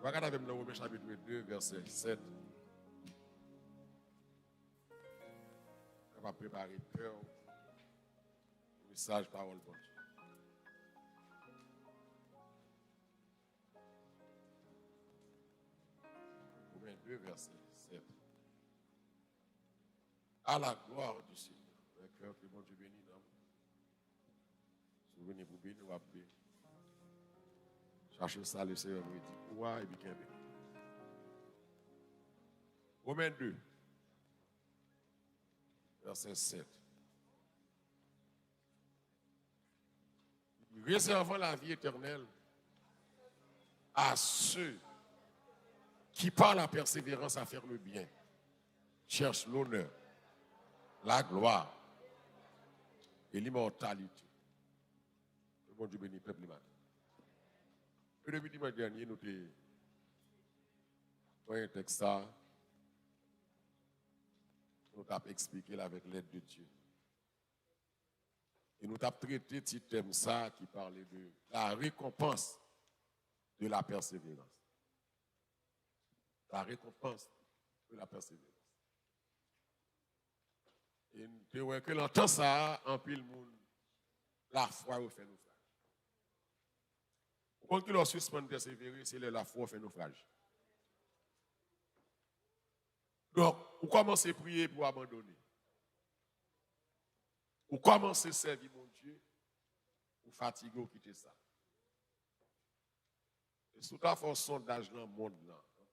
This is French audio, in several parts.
Regardez avec nous Romains chapitre 2, verset 7. On va préparer cœur, message, parole, bon Dieu. Romains 2, verset 7. À la gloire du Seigneur. Un cœur que bon Dieu bénit. Si vous venez pour bénir, vous appelez. Cherchez ça, le Seigneur vous dit. Quoi et bien. Romains 2, verset 7. Réservant la vie éternelle à ceux qui, par la persévérance à faire le bien, cherchent l'honneur, la gloire et l'immortalité. Que bon Dieu bénisse le peuple matin. Et depuis dimanche dernier, nous avons un texte, nous avons expliqué avec l'aide de Dieu. Et nous avons traité ce thème ça qui parlait de la récompense de la persévérance. La récompense de la persévérance. Et nous avons que l'entend ça, en pile monde, la foi au fait naufrage. Quand il a suspendu persévérer, c'est la foi au fait naufrage. Donc, vous commencez à prier pour abandonner. Vous commencez à servir mon Dieu, vous fatiguez, vous quittez ça. Et sous ta force sondage dans le monde,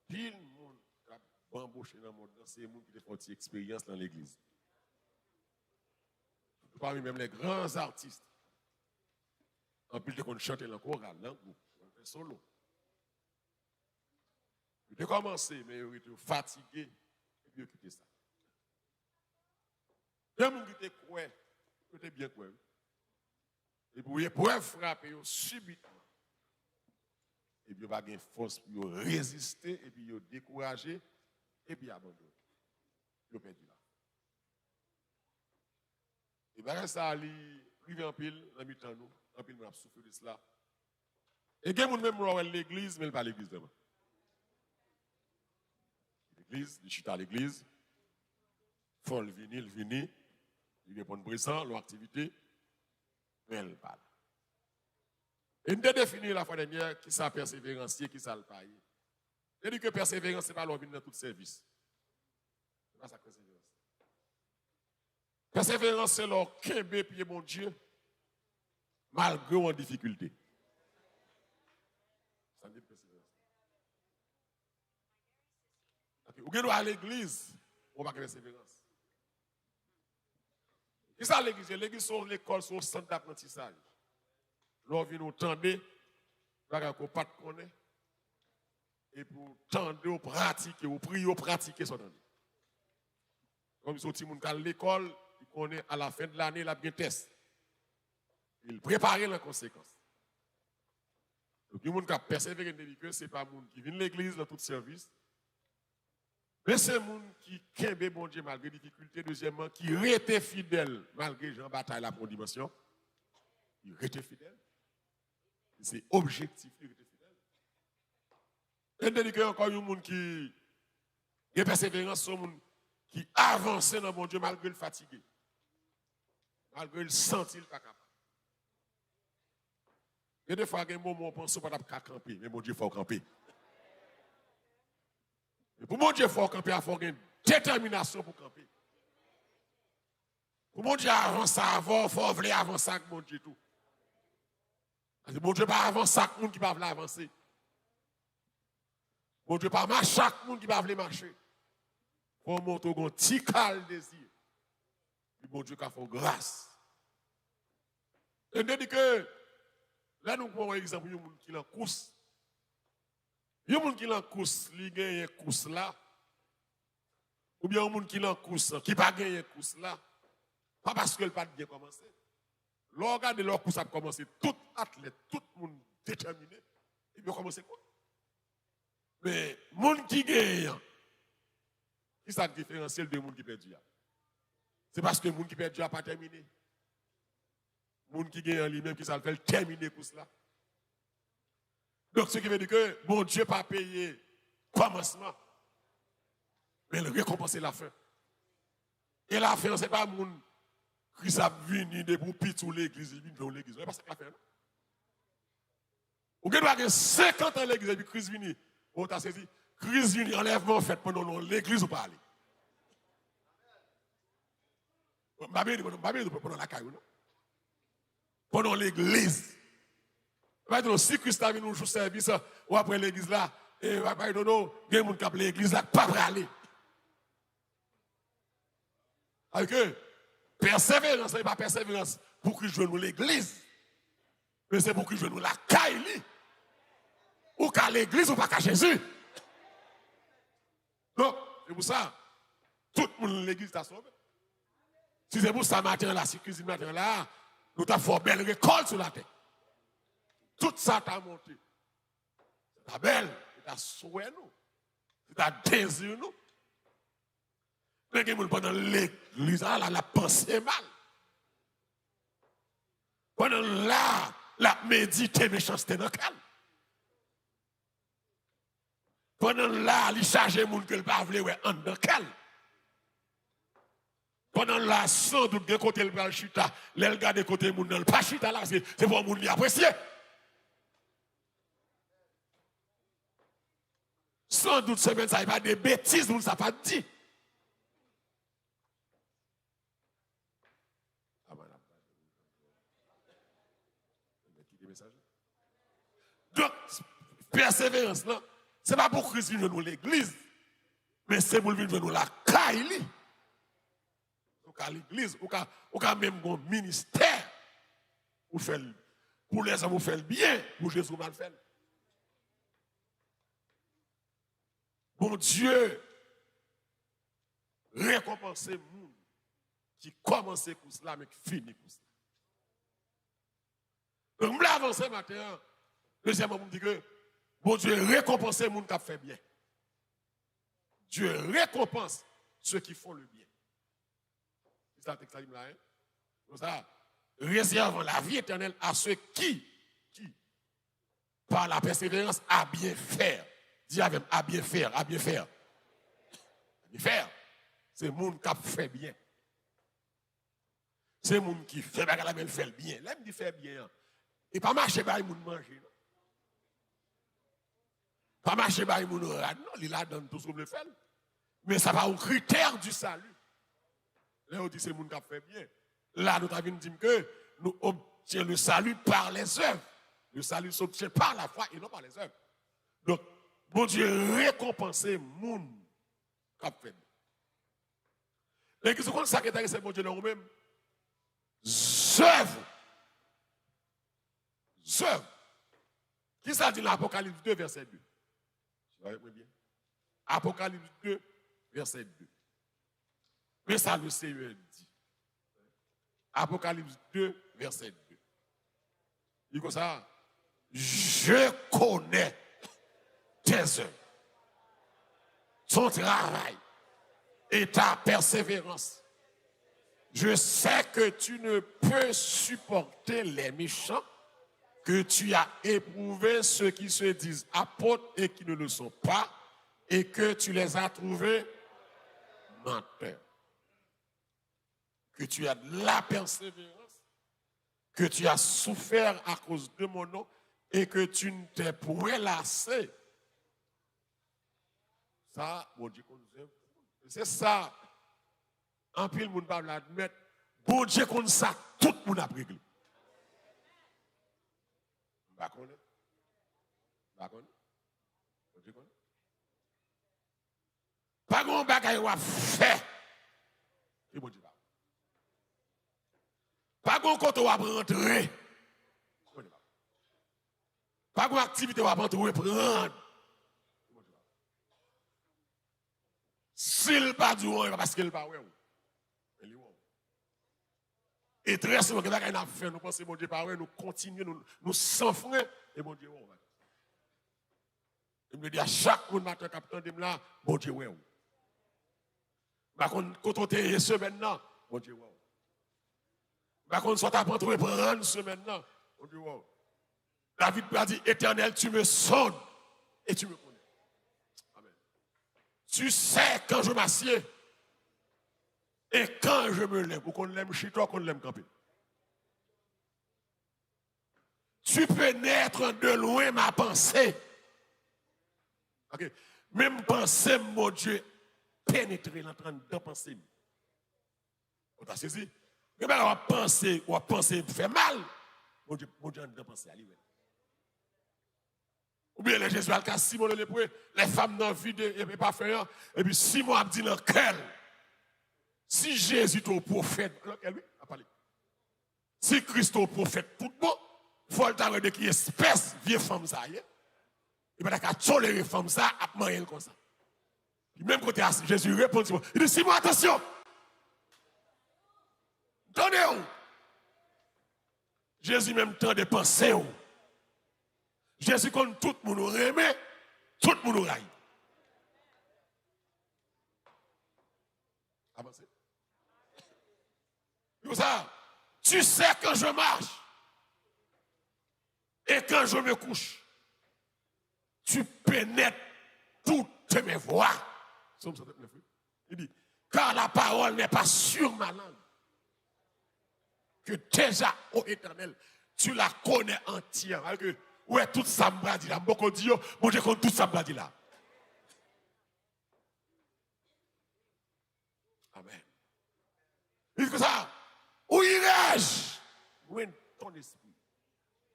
pile monde qui a embauché dans le monde, c'est les gens qui ont fait expérience dans l'église. Parmi même les grands artistes, en plus de qu'on chante dans le choral, dans le groupe, on fait solo. Vous avez commencé, mais vous êtes fatigué, et puis vous quittez ça. Il y a des gens qui étaient quoi, qui étaient bien quoi. Et puis vous pouvez frapper subitement. Et puis vous n'avez pas de force pour résister, et puis vous décourager, et puis abandonner. Vous perdu là. Et bien ça, il privé en pile, dans mi-temps nous, en pile, nous avons souffert de cela. Et il y a des gens qui l'église, mais pas l'église demain. L'église, il chute à l'église, il faut le venir, il répond brisant, l'activité, mais elle parle. Et nous avons défini la fois dernière qui ça persévérancier, qui ça le paye. Je dis que persévérance, ce n'est pas l'origine dans tout service. Ce n'est pas ça persévérance. Persévérance, c'est leur quimbe pied mon Dieu, malgré en difficulté. Ça dit persévérance. Okay. Ou bien à l'église, on va persévérance. Qui ça l'église? L'église, c'est l'école, c'est le centre d'apprentissage. L'on vient nous tendre, qu'on pas connaît, et pour tendre, ou pratiquer, ou prier, ou pratiquer son tendre. Comme si on dit à l'école, il connaît à la fin de l'année, il a bien test. Il prépare la conséquence. Donc, il y a des gens qui persévèrent que ce n'est pas des gens qui viennent à l'église dans tout service. Mais c'est des gens qui kembe bon Dieu malgré les difficultés. Deuxièmement, qui restent fidèles malgré Jean bataille la première dimension. Ils restent fidèles. C'est objectif, ils restent fidèles. Et il y a encore des gens qui ont persévérance, des gens qui avancent dans mon Dieu malgré le fatigué. Malgré le senti, il n'est pas capable. Et des fois, il y a des moments où on pense pas qu'à camper, mais mon Dieu, il faut camper. Et pour mon Dieu, il faut camper, il faut avoir une détermination pour camper. Pour mon Dieu, avancer avant, il faut avancer avec mon Dieu tout. Parce que mon Dieu, pas avancer avec monde qui ne va pas avancer. Mon Dieu, pas marcher avec monde qui ne va pas marcher. Il faut monter un petit cal désir. Et mon Dieu, qui a fait grâce. Et on dit que, là, nous prenons un exemple, il y a des gens qui sont en course. Il y a des gens qui sont en course, qui gagnent une course là. Ou bien il y a des gens qui sont en course, qui ne pas gagner une course là. Pas parce qu'elle n'a pas bien commencé. L'organe de leur course a commencé, tout athlète, tout le monde déterminé. Et puis, commencé quoi? Mais, les gens qui gagnent, qui est le différentiel de gens qui perdent? C'est parce que les gens qui perdent n'ont pas terminé. Les gens qui gagnent lui-même, qui ça fait terminer pour cela. Donc, ce qui veut dire que bon Dieu pas payé commencement, mais il récompense la fin. Et la fin, ce n'est pas mon Christ a venu de pour pitou l'église, il vient dans l'église. C'est pas ça qu'il a fait, non? Ou bien, il y a 50 ans l'église, et puis Christ vient. On t'a saisi, Christ vient, enlèvement fait pendant l'église ou pas aller. Pendant la caillou, non? Pendant l'église. Si Christ a venu nous jouer service, ou après l'église là, et il y a des gens qui ont l'église là, pas pour aller. Avec eux, persévérance, ce n'est pas persévérance pour qu'ils jouent l'église, mais c'est pour qu'ils jouent la caille. Ou qu'à l'église ou pas qu'à Jésus. Donc, c'est pour ça, tout le monde l'église t'a sauvé. Si c'est pour ça, matin là, si cuisine matin là, nous t'avons fait belle récolte sur la terre. Tout ça t'a monté. C'est ta belle, c'est ta souhait nous. C'est ta désir nous. Mais pendant l'église, là, la pensée mal. Pendant là, la méditer méchanceté dans le calme. Pendant là, il charge les gens que le pas voulu en dans calme. Pendant là, sans doute de côté le bal chita, les gars de côté moun dans le pas chita là, c'est pour moun li apprécier. Sans doute semaine ça pas des bêtises moun ça pas dit. Donc persévérance là, c'est pas pour Christ vivre nous l'église, mais c'est pour vivre nous la caille. À l'église, ou quand même un ministère, pour les hommes, vous faites bien, pour Jésus, mal fait. Bon Dieu, récompenser les gens qui commencent pour cela, mais qui finissent pour cela. Donc, je vais avancer maintenant. Deuxièmement, je dis que bon Dieu récompense les gens qui fait bien. Dieu récompense ceux qui font le bien. C'est ça le texte là, hein? Comme ça, réservant la vie éternelle à ceux qui, par la persévérance, à bien faire. Dis avec à bien faire, à bien faire. À bien faire. C'est le monde qui fait bien. C'est le monde qui fait bien, il fait bien. L'aime dit fait bien. Et pas marcher par le monde manger. Pas marcher par le monde rad, non, il a donné tout ce qu'on veut faire. Mais ça va au critère du salut. Là, on dit c'est le monde qui fait bien. Là, nous avons dit que nous obtenons le salut par les œuvres. Le salut s'obtient par la foi et non par les œuvres. Donc, bon Dieu récompense le monde qui fait bien. Mais qu'est-ce qu'on sait que c'est bon Dieu nous-mêmes? Œuvres. Œuvres. Qui ça dit dans l'Apocalypse 2, verset 2? Tu vois bien? Apocalypse 2, verset 2. Mais ça, le Seigneur dit. Apocalypse 2, verset 2. Il dit comme ça. Je connais tes œuvres, ton travail et ta persévérance. Je sais que tu ne peux supporter les méchants, que tu as éprouvé ceux qui se disent apôtres et qui ne le sont pas, et que tu les as trouvés menteurs. Que tu as de la persévérance, que tu as souffert à cause de mon nom, et que tu ne t'es point lassé. Ça, bon Dieu, c'est ça. En pile, le monde va l'admettre. Bon Dieu, qu'on ça, tout le monde a réglé. Pas qu'on est. Pas qu'on est. Bon Dieu, qu'on est. Pas qu'on bagaille ou a fait. Et bon Dieu, pas qu'on compte ou a rentrer. Pas qu'on activité ou a prendre. S'il pas du haut, parce qu'il pas ouais. Et très souvent, que nous fait, nous pensons, mon Dieu, pas ouais, nous continuons, nous sans frein, et mon Dieu, on va. Il me dit à chaque matin, capitaine de là, mon Dieu, ouais. Quand on est ce maintenant, mon Dieu, ouais. Quand on soit à prendre ce maintenant, mon Dieu, ouais. David a dit, Éternel, tu me sondes et tu me connais. Amen. Tu sais quand je m'assieds et quand je me lève. Ou qu'on l'aime chez toi, qu'on l'aime camper. Tu peux naître de loin ma pensée. Okay. Même pensée, mon Dieu, pénétrer l'entrain de penser. On t'a saisi? Mais on va penser fait mal. Mon Dieu, on penser à lui. Ou bien les Jésus a Simon le lépreux, les femmes dans vide et pas faire. Et puis Simon a dit dans quel? Si Jésus est au prophète, alors lui a parlé. Si Christ est au prophète, tout bon, il faut le temps de qui espèce vieille femme ça. Et bien, il a toléré femme ça, à manger comme ça. Puis même quand Jésus répond, il dit Simon, attention! Attendez-vous! Jésus même temps de penser. Jésus, quand tout le monde remet, tout le monde raille. Avancez. Comme ça, tu sais quand je marche et quand je me couche, tu pénètres toutes mes voies. Il dit, car la parole n'est pas sur ma langue. Que déjà, ô Éternel, tu la connais entière. Ouais, tout ça me dit là. Beaucoup dit, mon Dieu, tout ça me dit là. Amen. Il dit que ça, où irai-je? Où est ton esprit?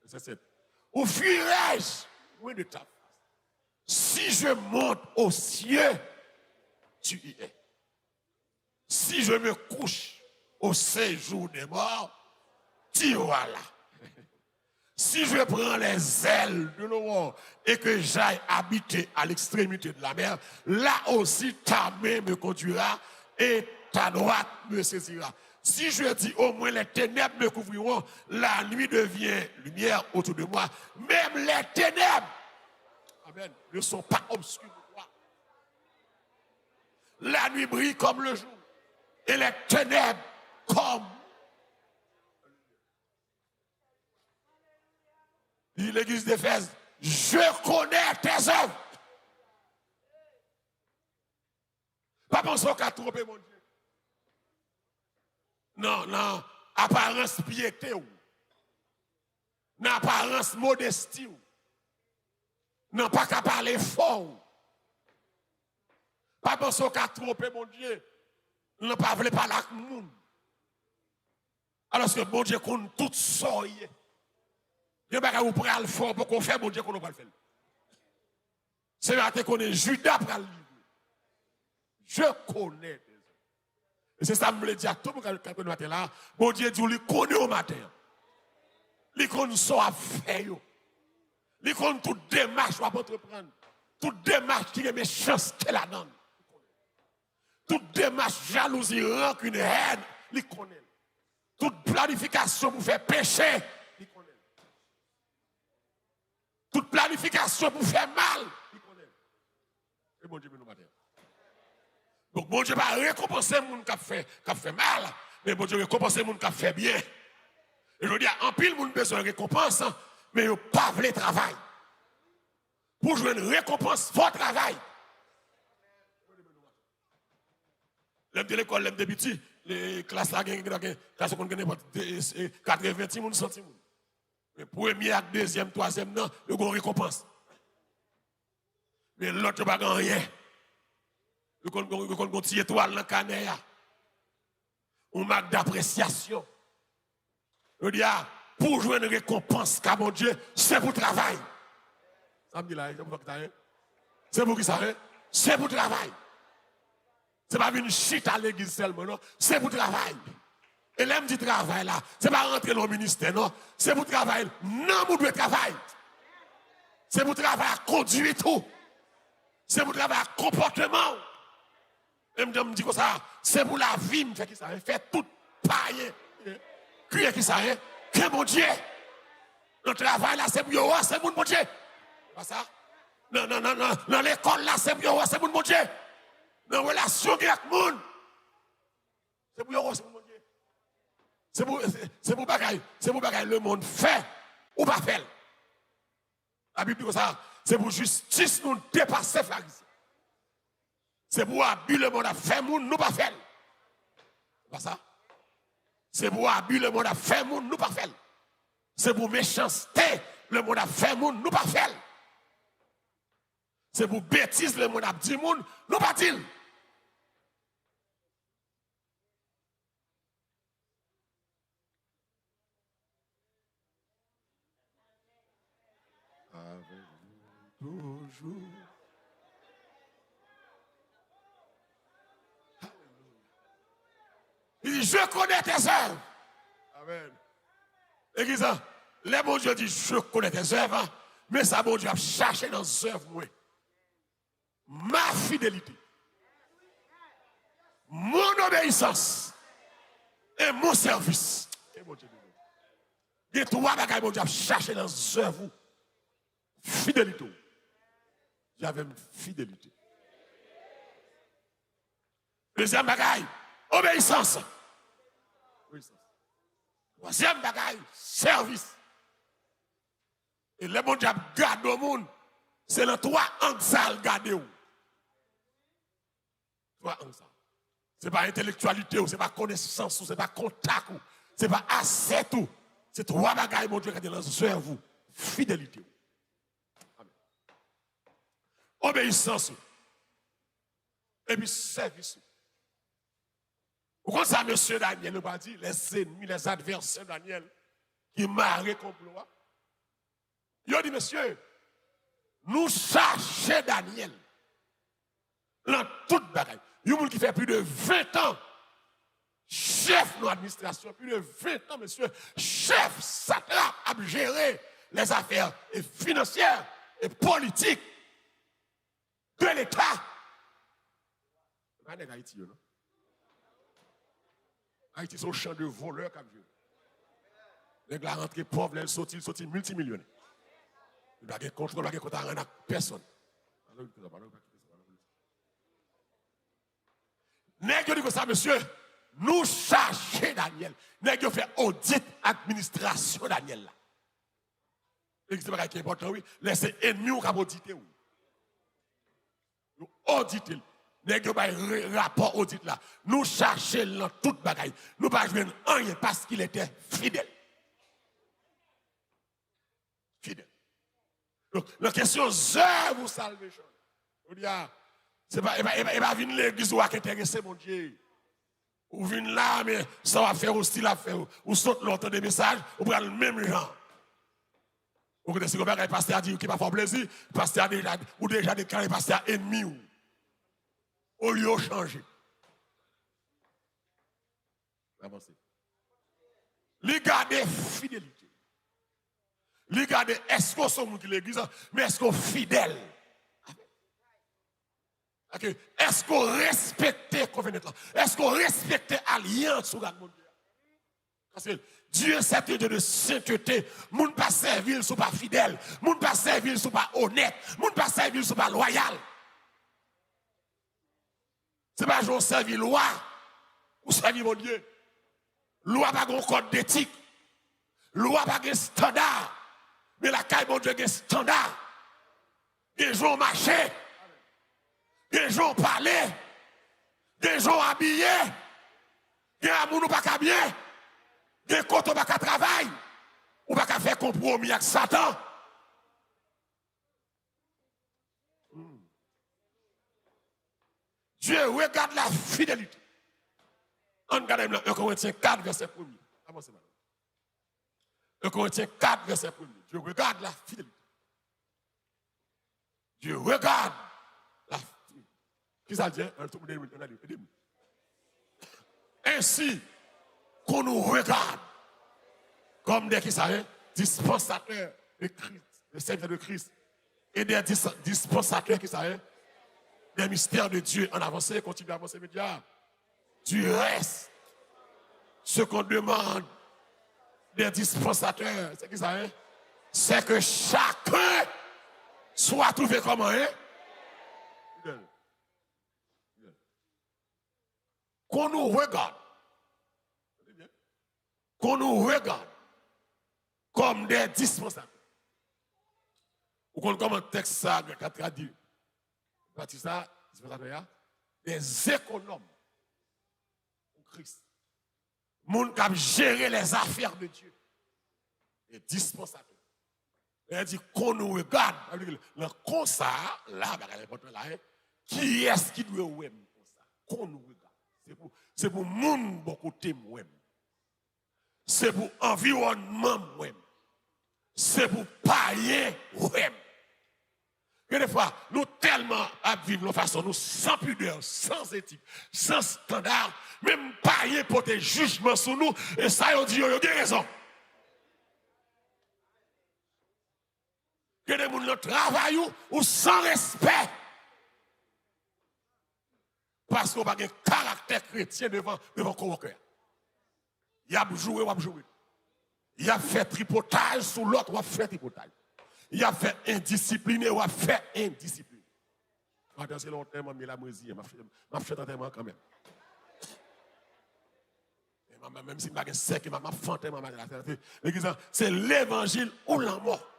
C'est ça. Où fuirai-je? Où est de ta face? Si je monte aux cieux, tu y es. Si je me couche au séjour des morts, tu vois là. Si je prends les ailes de l'aurore et que j'aille habiter à l'extrémité de la mer, là aussi ta main me conduira et ta droite me saisira. Si je dis au moins les ténèbres me couvriront, la nuit devient lumière autour de moi. Même les ténèbres, amen, ne sont pas obscures de moi. La nuit brille comme le jour et les ténèbres comme l'église d'Éphèse, je connais tes œuvres. Pas penser qu'à tromper mon Dieu. Non, non, apparence piété ou. Non, apparence modestie ou. Non, pas qu'à parler fort. Pas penser qu'à tromper mon Dieu. Non, pas voulu parler avec le monde. Alors que mon Dieu compte tout ça. Il n'y a pas vous prêt à le faire pour qu'on fasse, mon Dieu, qu'on ne va pas le faire. C'est là qu'on est Judas pour le livre. Je connais. Et c'est ça que je me dis à tout le monde qui matin là. Mon Dieu dit, il connaît au matin. Il connaît ce à faire. Il connaît toute démarche qu'on va entreprendre. Toute démarche qui est méchante qu'elle a donne. Toute démarche, jalousie, rancune, haine, il connaît. Toute planification pour faire pécher, il connaît. Toute planification pour faire mal, il connaît. Et mon Dieu, nous matin. Donc, mon Dieu va récompenser les gens qui ont fait mal, mais mon Dieu va récompenser les gens qui ont fait bien. Et je dis, en pile, mon besoin de récompense, mais ils n'ont pas voulu travail. Pour jouer une récompense, il faut travail. L'aime de l'école, l'aime de petit, les classes là, classes qu'on gagne 80 centimes. Mais premier, deuxième, troisième, non, il y a une récompense. Mais l'autre, pas rien. Il y a une petite étoile dans le canet. On marque d'appréciation. Je dis, pour jouer une récompense, car mon Dieu, c'est pour travail. Ça me dit là, c'est pour qui ça? C'est pour travail. Ce n'est pas une chute à l'église seulement, non. C'est pour travail. Et l'aime du travail là, ce n'est pas rentrer dans le ministère, non. C'est pour travail. Non, vous devez travailler. C'est pour travail à conduire tout. C'est pour travail à comportement. Et me dit comme ça, c'est pour la vie, me fait qui ça, fait tout paille. Crier qui ça, que mon Dieu. Le travail là, c'est pour c'est pour mon Dieu. Pas ça? Non, non, non, non. Dans l'école là, c'est pour mon Dieu. Dans la relation avec le monde, c'est pour mon Dieu. C'est pour bagaille le monde fait ou pas fait. La Bible dit comme ça, c'est pour justice nous dépasser pharisiens. C'est pour abus le monde à faire moun, nous pas faire. Pas ça? C'est pour abus le monde à faire moun, nous pas faire. C'est pour méchanceté le monde à faire moun, nous pas faire. C'est pour bêtise le monde à dire moun, nous pas dire. Avec vous toujours. Il dit, je connais tes œuvres. Amen. Église, les bons Dieu dit, je connais tes œuvres, mais ça, bon Dieu, a cherché dans les œuvres, moi. Ma fidélité, mon obéissance et mon service. Et bon Dieu, il y a trois bagages, bon Dieu, a cherché dans les œuvres. Fidélité. J'avais une fidélité. Deuxième bagaille, obéissance. Troisième bagaille, service. Et le bon Dieu garde au monde, c'est le trois angles ça garder. Trois angles ça. Ce n'est pas intellectualité, ce n'est pas connaissance, ce n'est pas contact, ce n'est pas asset. C'est trois bagailles, mon Dieu, qui dans vous. Fidélité. Amen. Obéissance. Et puis service. Pourquoi ça, monsieur Daniel, nous pas dit, les ennemis, les adversaires Daniel, qui marraient complot. Il a dit, monsieur, nous cherchons Daniel dans toute bagaille. Il y a un qui fait plus de 20 ans, chef de l'administration, plus de 20 ans, monsieur, chef satrape à gérer les affaires financières et politiques de l'État. Pas de Haïti, non? Haïti, c'est un champ de voleurs comme Dieu. Les gars rentrent pauvres, ils sortent multimillionnaires. Il doit avoir contrôle, il doit avoir rien à personne. Nègre dit que ça, monsieur, nous cherchons Daniel. Nègre fait audit administration Daniel là. C'est pas qui est important, oui. Laissez ennemis ou auditer. Nous auditer. Nègre pas rapport audit là. Nous cherchons dans toute bagaille. Nous pas jouer rien parce qu'il était fidèle. Fidèle. Donc, la question œuvre ou salvation. On dit, c'est pas, il va venir l'église ou à intéressé, mon Dieu. Ou venir là, mais ça va faire aussi la faire. Ou saute l'autre des messages, ou prend le même genre. Ou que si le pasteur a dit qu'il n'a pas fait plaisir, le pasteur a déjà déclaré le pasteur ennemi. Au lieu de changer. Avancez. Lui garder fidélité. Lui garder, est-ce qu'on sont qui l'église, mais est-ce qu'on fidèle? Okay. Est-ce qu'on respecte convenance? Est-ce qu'on respecte l'alliance? Parce que Dieu, c'est un Dieu de sainteté. Moun pas servir, ils sont pas fidèles. Moun pas servir, ils sont pas honnêtes. Moun pas servir, ils sont pas loyaux. C'est pas genre servir loi ou servir mon Dieu. Loi pas un code d'éthique. Loi pas un standard. Mais la caille mon Dieu a un standard. Des gens marché. Des gens parler. Des gens habillés. Des amours ou pas qu'à bien. Des côtés ou pas qu'à travail. Ou pas qu'à faire compromis avec Satan. Dieu regarde la fidélité. On regarde 1 Corinthiens 4, verset 1er. Avancez maintenant. 1 Corinthiens 4, verset 1er. Dieu regarde la fidélité. Dieu regarde la fidélité. Qui ça dit? Ainsi qu'on nous regarde comme des dispensateurs de Christ, des serviteurs de Christ, et des dispensateurs qui savent des mystères de Dieu en avancée, continue à avancer, média. Du reste, ce qu'on demande des dispensateurs, c'est qui ça, hein? C'est que chacun soit trouvé comment, hein? Qu'on nous regarde, comme des dispensateurs. Ou qu'on comme un texte ça, quand il a dit, Baptista, des économes pour Christ. Moun qui a géré les affaires de Dieu. Et dispensateur. Il dit qu'on nous regarde. Le comme ça, là, qui est-ce qui doit ouer comme ça? Qu'on nous regarde. C'est pour moun beaucoup de moi. C'est pour environnement moi. C'est pour païen moi. Que des fois, nous tellement à vivre de façon, nous sans pudeur, sans éthique, sans standard, même païen pour des jugements sur nous, et ça, on dit, il y a raison. Que des gens travaillent ou sans respect. Parce qu'on n'a pas de caractère chrétien devant convoqueur. Il a joué, il a fait tripotage sur l'autre, il a fait tripotage. Il a fait indiscipliné, il a fait indiscipliné. Attends, c'est longtemps, mais la moisie, m'a fait enterrement quand même. Même si je suis sec, je suis fantôme. C'est l'évangile ou la mort.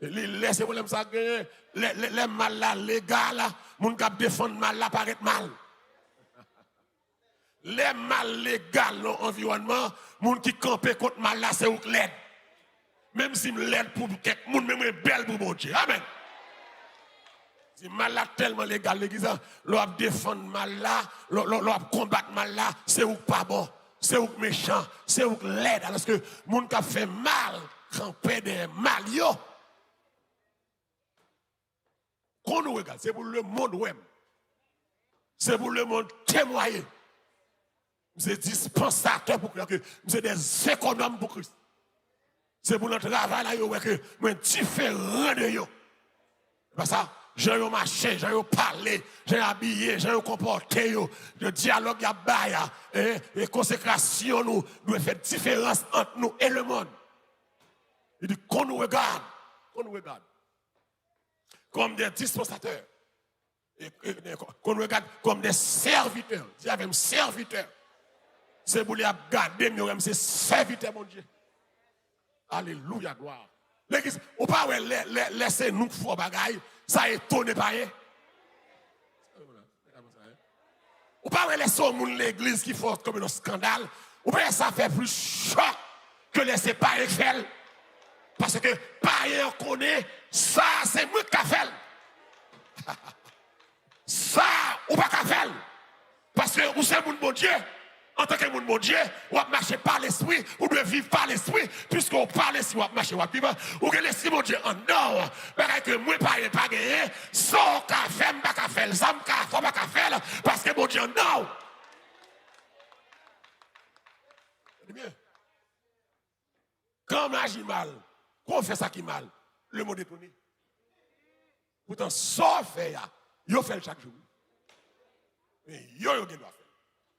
Laissez problème ça gagner les mal là légal là moun k'ap défendre mal là paraît mal. Les mal légal dans l'environnement moun qui camper contre mal là c'est ou l'aide. Même si l'aide pour quelqu'un moun même belle pour bon Dieu. Amen. Si mal là tellement légal l'église l'on défendre mal là, l'on combattre mal là, c'est ou pas bon, c'est ou méchant, c'est ou l'aide parce que moun qui fait mal camper des mal yo. Qu'on nous regarde, c'est pour le monde web. C'est pour le monde témoigner. C'est dispensateur pour que nous sommes des économes pour Christ. C'est pour notre travail là, que nous sommes différents de eux. Parce que j'ai marché, j'ai parlé, j'ai habillé, j'ai comporté, le dialogue a baya, et consécration nous fait différence entre nous et le monde. Il dit qu'on nous regarde, comme des dispensateurs, qu'on regarde comme des serviteurs. Il y avait un serviteur. C'est pour les garder, mais c'est serviteur, mon Dieu. Alléluia, gloire. L'église, on ne peut pas laisser nous faire bagaille, ça étonne pas. On ne peut pas laisser l'église qui fait comme un scandale. On peut pas ça fait plus choc que laisser pareil faire. Parce que pareil on connaît, ça c'est moi qui fait. Ça, on ne peut pas faire. Parce que vous savez, mon bon Dieu, en tant que mon bon Dieu, on va marcher par l'esprit, on doit vivre par l'esprit, puisqu'on parle l'esprit, on va marcher, on va vivre. Ou que l'esprit, mon Dieu, en dehors, parce que moi, pas gagné, sans qu'à faire, pas qu'à faire, sans qu'à faire, parce que mon Dieu, en dehors. Bien. Quand on agit mal, quand on fait ça qui est mal, le monde est tourné. Pourtant, ça fait, il fait chaque jour. Mais il doit faire. Et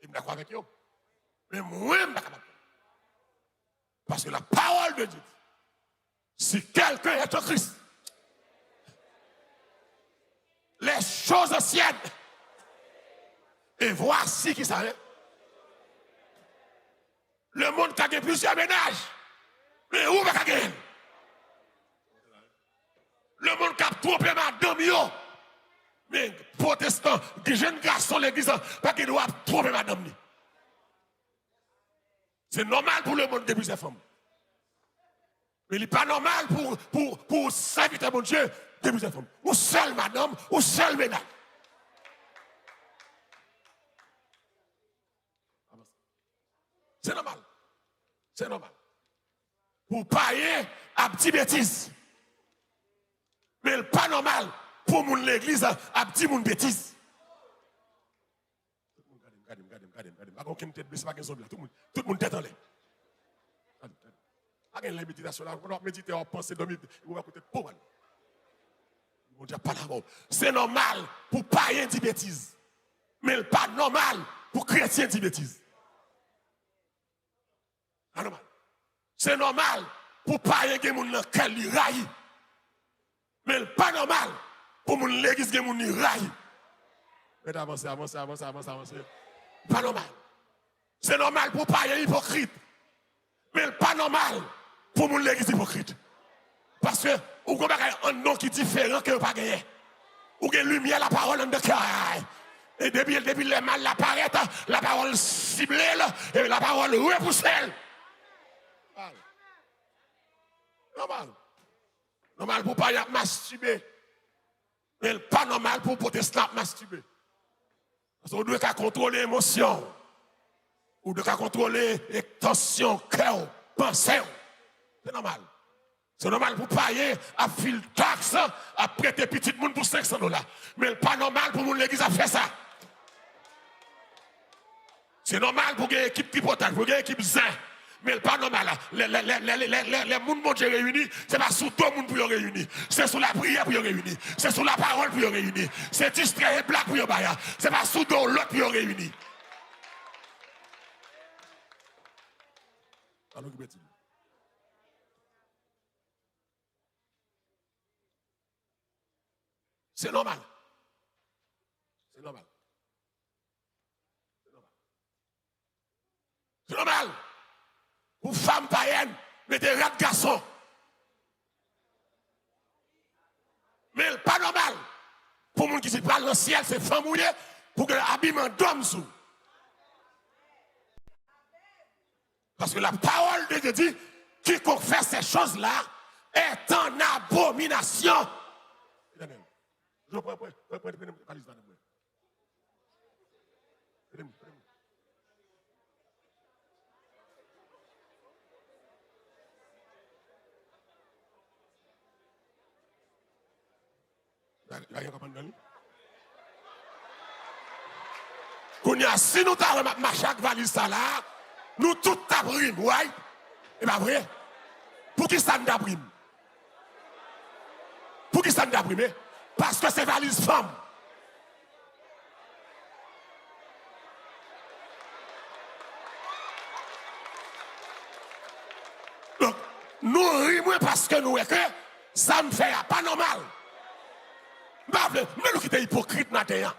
je suis d'accord avec eux. Mais moi, je ne suis pas capable. Parce que la parole de Dieu, si quelqu'un est en Christ, les choses anciennes, et voici qui ça est. Le monde qui a plusieurs ménages, mais où va gagner? Le monde qui a trompé madame yo. Mais protestants, des jeunes garçons l'église, pas qu'ils doivent tromper madame. C'est normal pour le monde d'épouser ses femmes. Mais il n'est pas normal pour serviteur mon Dieu d'épouser ses femmes. Ou seule madame, ou seul ménage. C'est normal. C'est normal. Pour payer à petites bêtises. Mais c'est pas normal pour mon l'église à petit mon bêtise. Tout le monde tête en l'air. Avec la méditation là, on va méditer, on va penser, dormir, on va écouter pour mal. On dit pas d'abord. C'est normal pour païen dire bêtises. Mais c'est pas normal pour chrétien dire bêtises. C'est normal. C'est normal pour païen qui moun nan kèl li rayi. Mais c'est pas normal pour mon l'église qui moun li rayi. Mais avancez. Pas normal. C'est normal pour païen hypocrite. Mais c'est pas normal pour mon l'église hypocrite. Parce que vous avez un nom qui est différent que vous n'avez pas gagné. Vous avez lumière, la parole en de cœur. Et depuis le mal apparaît, la parole ciblée et la parole repoussée. Normal. Normal pour ne pas masturber. Mais pas normal pour protestant masturber. Parce qu'on doit contrôler l'émotion. On doit contrôler les tensions, cœur, pensée. C'est normal. C'est normal pour payer à fil taxe, à prêter petit monde pour $500. Mais pas normal pour l'église à faire ça. C'est normal pour une équipe tripotage, pour une équipe zin. Mais pas normal. Les gens qui sont réunis, ce n'est pas sous tout le monde pour les réunir. C'est sous la prière pour les réunir. C'est sous la parole pour les réunir. C'est distrait et blague pour les réunir. Ce n'est pas sous l'autre pour les réunir. C'est normal. C'est normal. C'est normal. Pour femmes païennes, mettez rat garçon. Mais pas normal. Pour les gens qui se parlent dans le ciel, c'est femme mouillée, pour que l'habillement d'homme sous. Parce que la parole de Dieu dit, quiconque fait ces choses-là est en abomination. Je prends si nous avons marché avec valise là, nous tous t'abrime, ouais? Et pas vrai? Pour qui ça nous abrime? Pour qui ça nous abrime? Parce que c'est valise femme. Donc, nous rimons parce que nous, que ça me fait pas normal. Mais nous qui sommes hypocrites maintenant.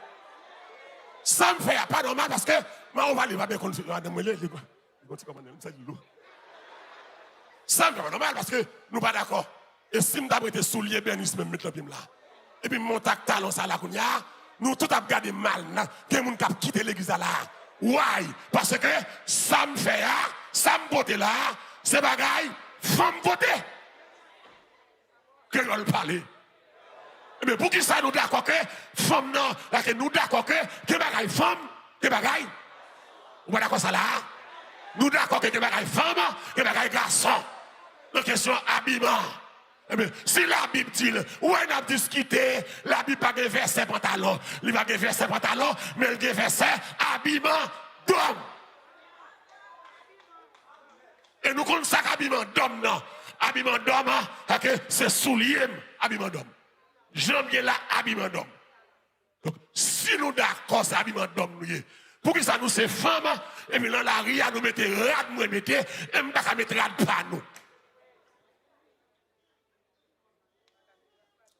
Ça me fait pas normal parce que on va aller bien ça me fait pas normal parce que nous pas d'accord. Et si nous avons été souliers, bénis même mettre le là. Et puis mon talon ça là nous tout avons gardé mal. Il y a des gens qui ont quitté l'église là. Why? Parce que ça me fait ça me vote là, c'est bagaille, femme voter. Que l'on parle. Mais pour qui ça nous d'accord que femme non, là que nous d'accord que bagaille femme, que bagaille. Vous pas d'accord ça là? Nous d'accord que bagaille femme, que bagaille garçon. La question habillement. Si la Bible dit, où on a discuté, la Bible pas de verset pantalon, il va de verset pantalon, mais il de verset habillement d'homme. Et nous connaissons ça habillement d'homme non. Habillement d'homme, c'est soulier habillement d'homme. Jambier là, habillement d'homme. Donc, si nous d'accord, c'est habillement d'homme, pour que ça nous c'est femme, et puis dans la ria, nous mettons rad, nous mettons, et nous ne mettons rad pas nous.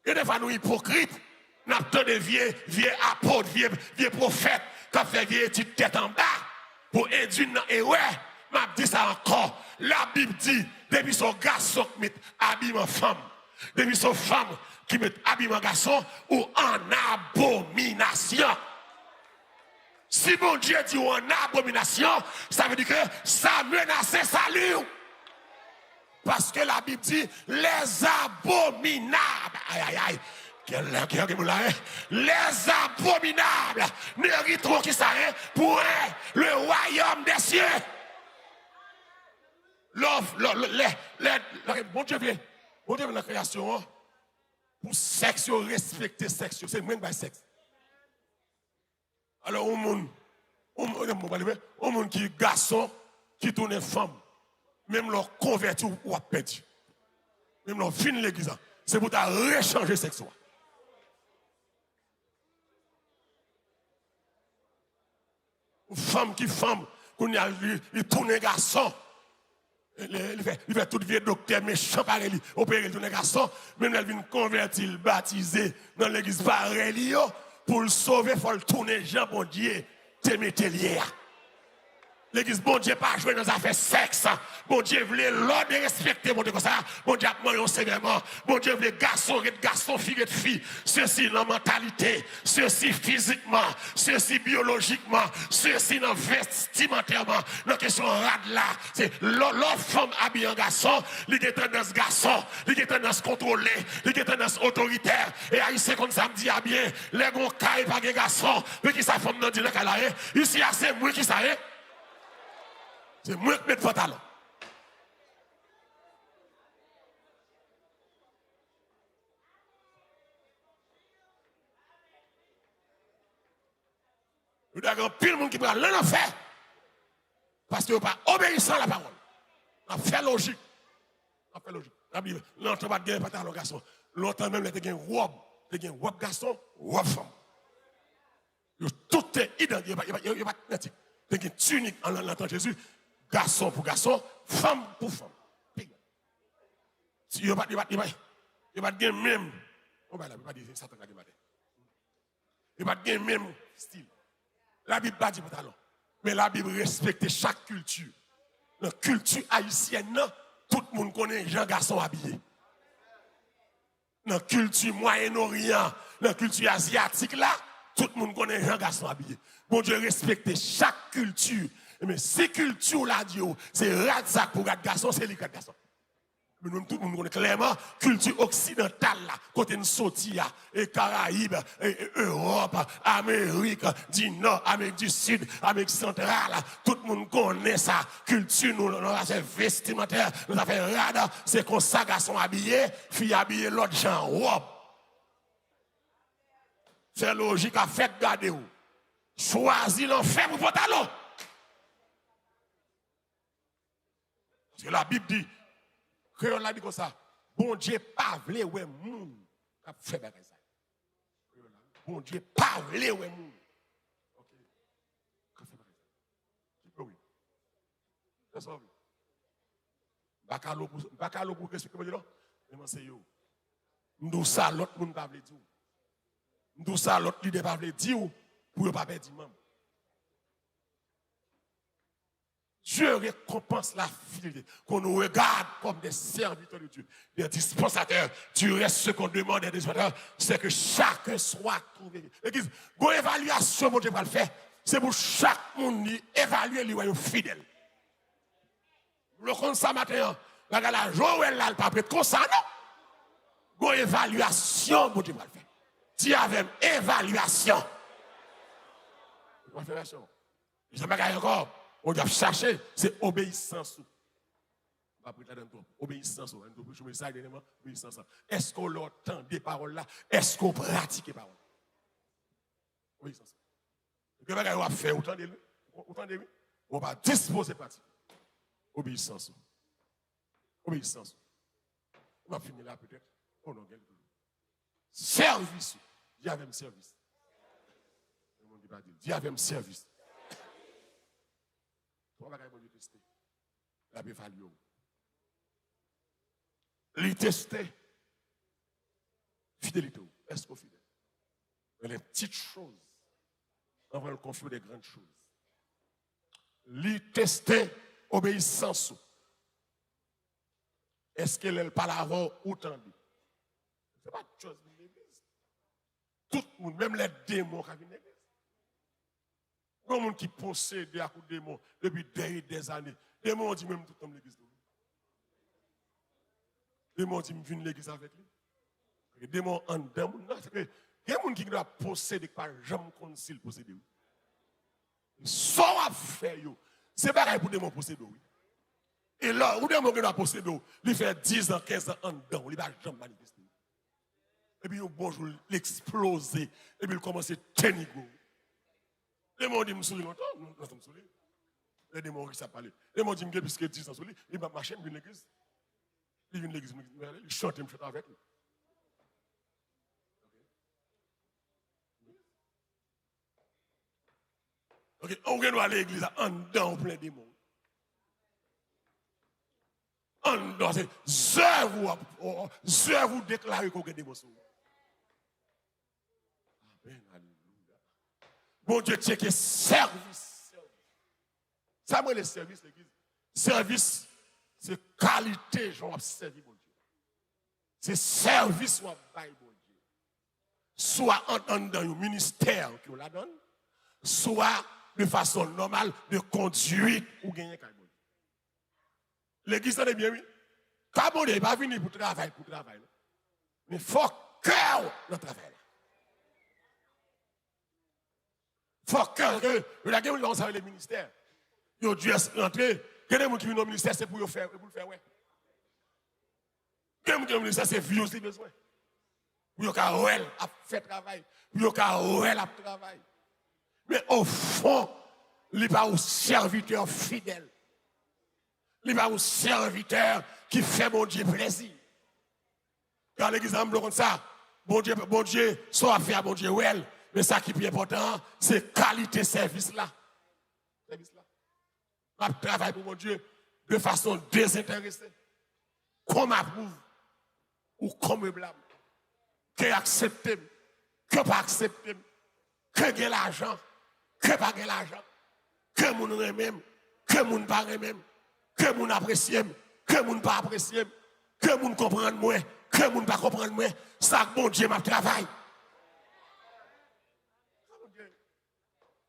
Et des fois, nous hypocrites, nous avons des vieux apôtres, vieux prophètes, qui ont fait vieux petites têtes en bas, pour induire. Et ouais, m'a dit ça encore. La Bible dit, depuis son garçon qui met habillement femme, depuis son femme qui met habillement garçon, ou en abomination. Si mon Dieu dit en abomination, ça veut dire que ça menace salut. Parce que la Bible dit les abominables. Aïe, aïe, aïe. Les abominables mériteront qui ça pour le royaume des cieux. Bon Dieu vient. Bon Dieu vient dans la création pour sexe, respecter sexe. C'est même pas sexe. Alors, au monde qui est garçon, qui tourne femme, même leur converti ou a perdu. Même leur fin de l'église, c'est pour ta rechanger sexe. Femme qui femme, il tourne garçon. Il fait tout vieux docteur méchant pareil, opérer tout garçon, même elle vient convertir, baptiser dans l'église pareil, pour le sauver, il faut le tourner, Jean bon Dieu, te mettre lié. L'église, bon Dieu, pas jouer dans les affaires sexe. Bon Dieu, voulait l'ordre et respecter, bon Dieu, comme ça. Bon Dieu, moi, sévèrement. Bon Dieu, voulait garçon, fille et fille. Ceci dans la mentalité, ceci physiquement, ceci biologiquement, ceci dans vestimentairement. Dans la question rade là, c'est l'autre femme habillée en garçon, il y a tendance garçon, il y a tendance contrôlée, il y a tendance autoritaire. Et haïtien, comme ça me dit, ah bien, les gars, caille pas de garçon, mais qui sa femme dans le qu'elle a, ici, c'est moi qui ça est. C'est moi qui mets le pantalon. Il y a pile de monde qui prend l'enfer. Parce qu'il n'y a pas obéissant à la parole. On fait logique. On fait logique. L'autre pas de gagner pantalon garçon. L'autre même, il y a une robe. Il y a une robe garçon, robe femme. Tout est identique. Il n'y a pas de identique. Il y a une tunique en l'entendant Jésus. Garçon pour garçon, femme pour femme. Il n'y a pas de même. On va pas dire ça. Il n'y a pas de même style. La Bible pas dit pantalon. Mais la Bible respecte chaque culture. La culture haïtienne, tout le monde connaît Jean garçon habillé. Dans la culture Moyen-Orient, dans la culture asiatique là, tout le monde connaît Jean garçon habillé. Bon Dieu respecte chaque culture. Mais si culture là dit, c'est Radzac pour quatre garçons, c'est les quatre garçons. Mais nous, tout le monde connaît clairement culture occidentale là, côté nous sorti et Caraïbes, et Europe, Amérique du Nord, Amérique du Sud, Amérique centrale, tout le monde connaît ça. Culture, nous avons vestimentaire, nous avons rada, c'est qu'on ça garçon habillé, fille habillée, l'autre genre robe. C'est logique à faire garder où. Choisis l'enfer pour pantalon. Parce que la Bible dit, créole la dit comme ça, bon Dieu pas vle ouais moun a fait bagay ça. Bon Dieu pas vle ouais moun. OK. Ka fait bagay ça. Oui. C'est ça. Bakalo pour qu'est-ce que veut dire là? Mais c'est yo. Nous ça l'autre moun pas vle dire. Nous ça l'autre leader pas vle dire pour pas perdre membre. Dieu récompense la fidélité. Qu'on nous regarde comme des serviteurs de Dieu, des dispensateurs. Du reste, ce qu'on demande des dispensateurs, c'est que chacun soit trouvé. L'église, une évaluation, mon Dieu va le faire. C'est pour chaque monde évaluer les fidèles. Le compte ça matin, la Joël là, le pas prêtre comme ça, non? Une évaluation, mon Dieu va le faire. Dis avec évaluation. Évaluation. Je ne sais pas encore. On doit chercher, c'est obéissance. Obéissance. Obéissance. Est-ce qu'on entend des paroles là? Est-ce qu'on pratique les paroles? Obéissance. Ce que vous va faire, autant de lui, on va disposer partie. Obéissance. Obéissance. On va finir là peut-être. Oh non, service. Dieu avait un service. Dieu avait un service. On va bon Dieu tester. La évaluer. Lui tester. Fidélité. Est-ce qu'on fidèle? Les petites choses. On va le confier des grandes choses. Lui tester. Obéissance. Est-ce qu'elle est pas avant ou tendu? Ce n'est pas une chose de l'église. Tout le monde, même les démons qui viennent de l'église. Il y a des gens qui possèdent à coup de démons depuis des années. Les démons ont dit même tout comme l'église. Les démons ont dit viens l'église avec lui. Les démons en dedans. Il y a des gens qui doivent posséder par jamais concile posséder. Soit à faire, c'est pareil pour les démons posséder. Et là, où des gens qui doivent posséder, il fait 10 ans, 15 ans en dedans, il va jamais manifester. Et puis, bon jour, l'exploser. Et puis, il commence à tenir. Les démons disent, je me longtemps, nous sommes saoulés. Les démons qui savent parler. Les démons disent, puisque 10 ans saoulés, il va marcher, il vient à l'église. Il vient à l'église, il chante, il chante avec lui. Ok, on vient à l'église, en dedans, plein de démons. En dedans, c'est, je vous déclare qu'on a des démons. Amen, alléluia. Bon Dieu, checker service. Ça, moi, les services, l'église. Service, c'est qualité, j'en servi, mon Dieu. C'est service, ou bail, mon Dieu. Soit dans un ministère qui la donne, soit de façon normale de conduite ou gagner, mon Dieu. L'église, ça est bien, oui. Quand mon Dieu n'est pas venu pour travailler, mais il faut cœur dans le travail. Il faut cœur que la guerre, on avec les ministères. Il a dû rentrer. Quel est le monde qui vient au ministère, c'est pour le faire, ouais. Quel est le ministère, c'est vieux, c'est besoin. Pour le faire travail. Pour le travail. Mais au fond, il n'est pas un serviteur fidèle. Il n'est pas un serviteur qui fait mon Dieu plaisir. Quand l'église a comme ça, bon Dieu, soit fait à bon Dieu, well. Mais ça qui est plus important, c'est qualité service là. Je travaille pour mon Dieu de façon désintéressée. Qu'on m'approuve ou qu'on me blâme. Que accepte, que pas accepte, que gagne l'argent, que pas gagne l'argent, que moun remem, que moun pas remem, que moun apprécie, que moun pas apprécie, que moun comprend moi, que moun pas comprendre moi. Ça bon Dieu m'a travail.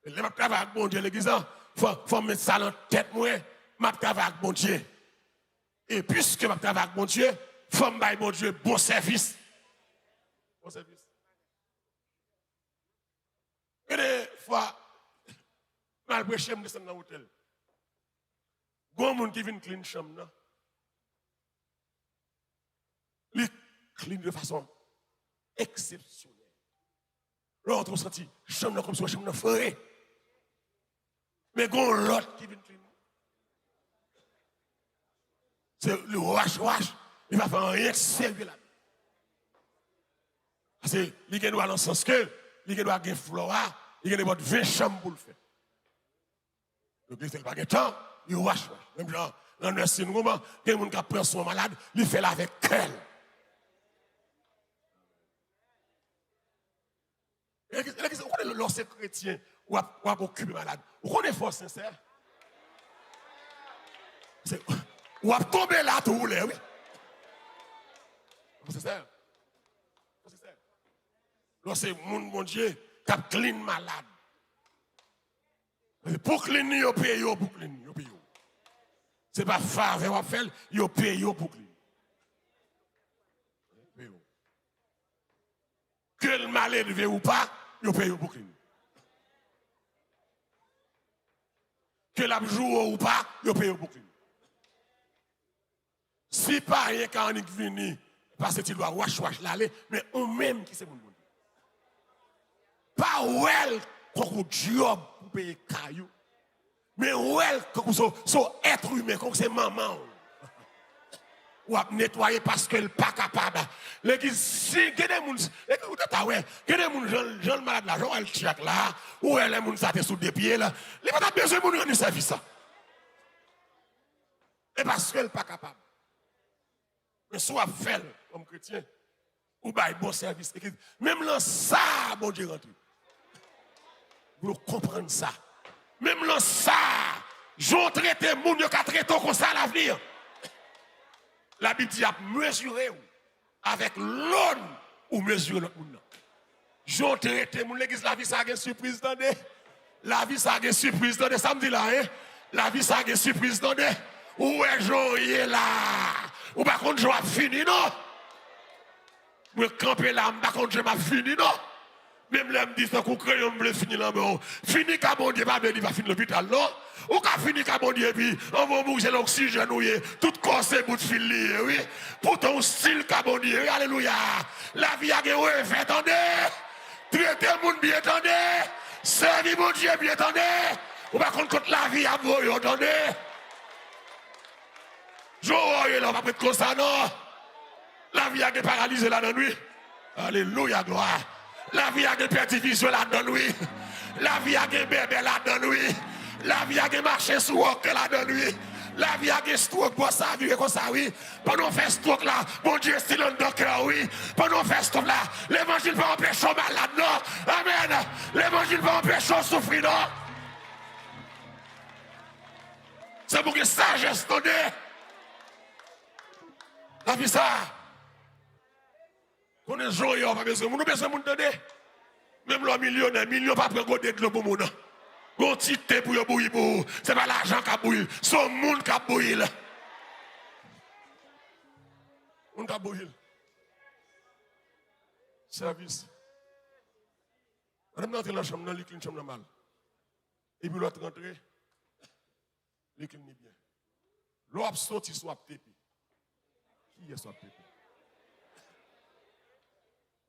Le m'a travail avec bon Dieu l'église, faut mettre ça dans la tête moi, m'a travail avec bon Dieu. Et puisque m'a travail avec bon Dieu, faut me bailler bon Dieu bon service. Bon service. Et des fois, mal prêcher me descendre dans l'hôtel. Gon moun qui vient clean chambre là. Il clean de façon exceptionnelle. L'autre on senti chambre comme si la chambre forêt. Mais gon l'autre qui vient clean. C'est le wash, il va faire rien de sérieux là. Parce que il doit dans le sens que il doit avoir flora, il doit avoir 20 chambres pour le faire. Donc il fait pas de temps, il wash. Même genre dans le nursing room, il y a des gens qui prennent son malade, il fait là avec elle. Vous connaissez l'ancien chrétien ou à occuper malade. Vous connaissez force sincère. Ou à tomber là tout roulé, oui. C'est ça. C'est mon Dieu qui a clean malade. Pour clean, il paye pour clean. Ce n'est pas faveur à faire, il paye pour clean. Que le mal élevé ou pas, il paye pour clean. Que la joue ou pas, il paye pour clean. Si pas rien quand on est venu, parce que tu dois wash l'aller, mais on même qui c'est mon bon. Pas well qu'on job pour payer caillou, mais well qu'on so être humain, comme c'est maman. Ou à nettoyer parce qu'elle n'est pas capable. L'église, si il y a des gens, il y a des gens malades là, genre elle check là, ou elle est moun sa sous des pieds là, il n'y a pas besoin de rendre service ça. Et parce qu'elle n'est pas capable. Mais soit fait comme chrétien, ou bah bon service. Même là, ça, bon Dieu rentre. Vous comprenez ça. Même là, ça, j'en traite les gens qui traité comme ça à l'avenir. La Bible dit à mesurer avec l'homme ou mesurer l'autre monde. J'en traite les gens, l'église, la vie, ça a une surprise dans des. La vie, ça a une surprise dans des. Ça me dit là, hein? La vie, ça a une surprise dans des. Où est Joël là? Ou par contre, je vais finir, non? Je camper là, par contre, je vais finir, non? Même là, me dit que vous crayon, je vais finir là, mais fini qu'à mon Dieu, il va finir l'hôpital, non? Ou qu'à finir qu'à mon Dieu, puis on va bouger l'oxygène, tout corps, c'est bout de fil, oui? Pour ton style, qu'à mon Dieu, alléluia! La vie a gagné, fait, attendez! Traitez le monde bien, attendez! Servez mon Dieu, bien, attendez! Ou par contre, la vie a gagné, attendez! Je là, on va prendre comme ça, non? La vie a été paralysée là dans la nuit. Alléluia, gloire. La vie a été perdu visuel là dans la nuit. La vie a été bébé là dans la nuit. La vie a été marché sous roc là dans la nuit. La vie a été stroke pour ça, vivre comme ça, oui. Pendant faire stroke là, mon Dieu, c'est dans le cœur, oui. Pendant faire stroke là, l'évangile va empêcher le malade, non? Amen. L'évangile va empêcher le souffrir, non? pour que sagesse donne. T'as vu ça? On est joyeux, on n'a pas besoin. On a besoin de donner. Même le millionnaire, million pas prendre de l'eau pour mon. Gon tité pour yo bouillir pour. C'est pas l'argent qui a bouilli, c'est le monde qui a bouilli là. On a bouilli. Service. On est entré dans la chambre, dans l'école, chambre mal. Et puis l'autre rentré, l'école n'est bien. L'autre sorti soit TP. Qui est soit TP?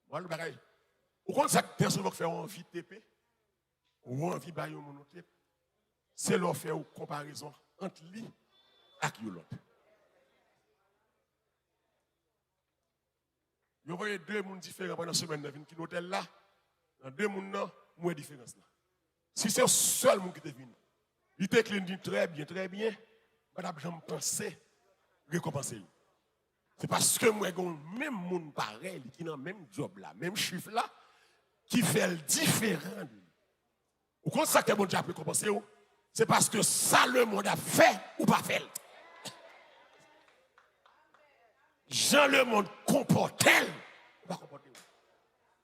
Moi, le bagaille. Au contraire, ça personne va faire envie de TP. Ou envie de bailler mon autre. C'est leur faire une comparaison entre lui et l'autre. Vous voyez deux mondes différents pendant la semaine dans une hôtel là. Dans deux mondes là, moins de différence là. Si c'est le seul monde qui est venu, il te dit très bien, madame, je me pensais récompenser. C'est parce que moi, j'ai même monde pareil, qui dans le même job là, même chiffre là, qui fait le différent de lui. Ou quand ça que bon Dieu a récompensé, c'est parce que ça le monde a fait ou pas fait. Jean le monde comporte, ou pas comporte.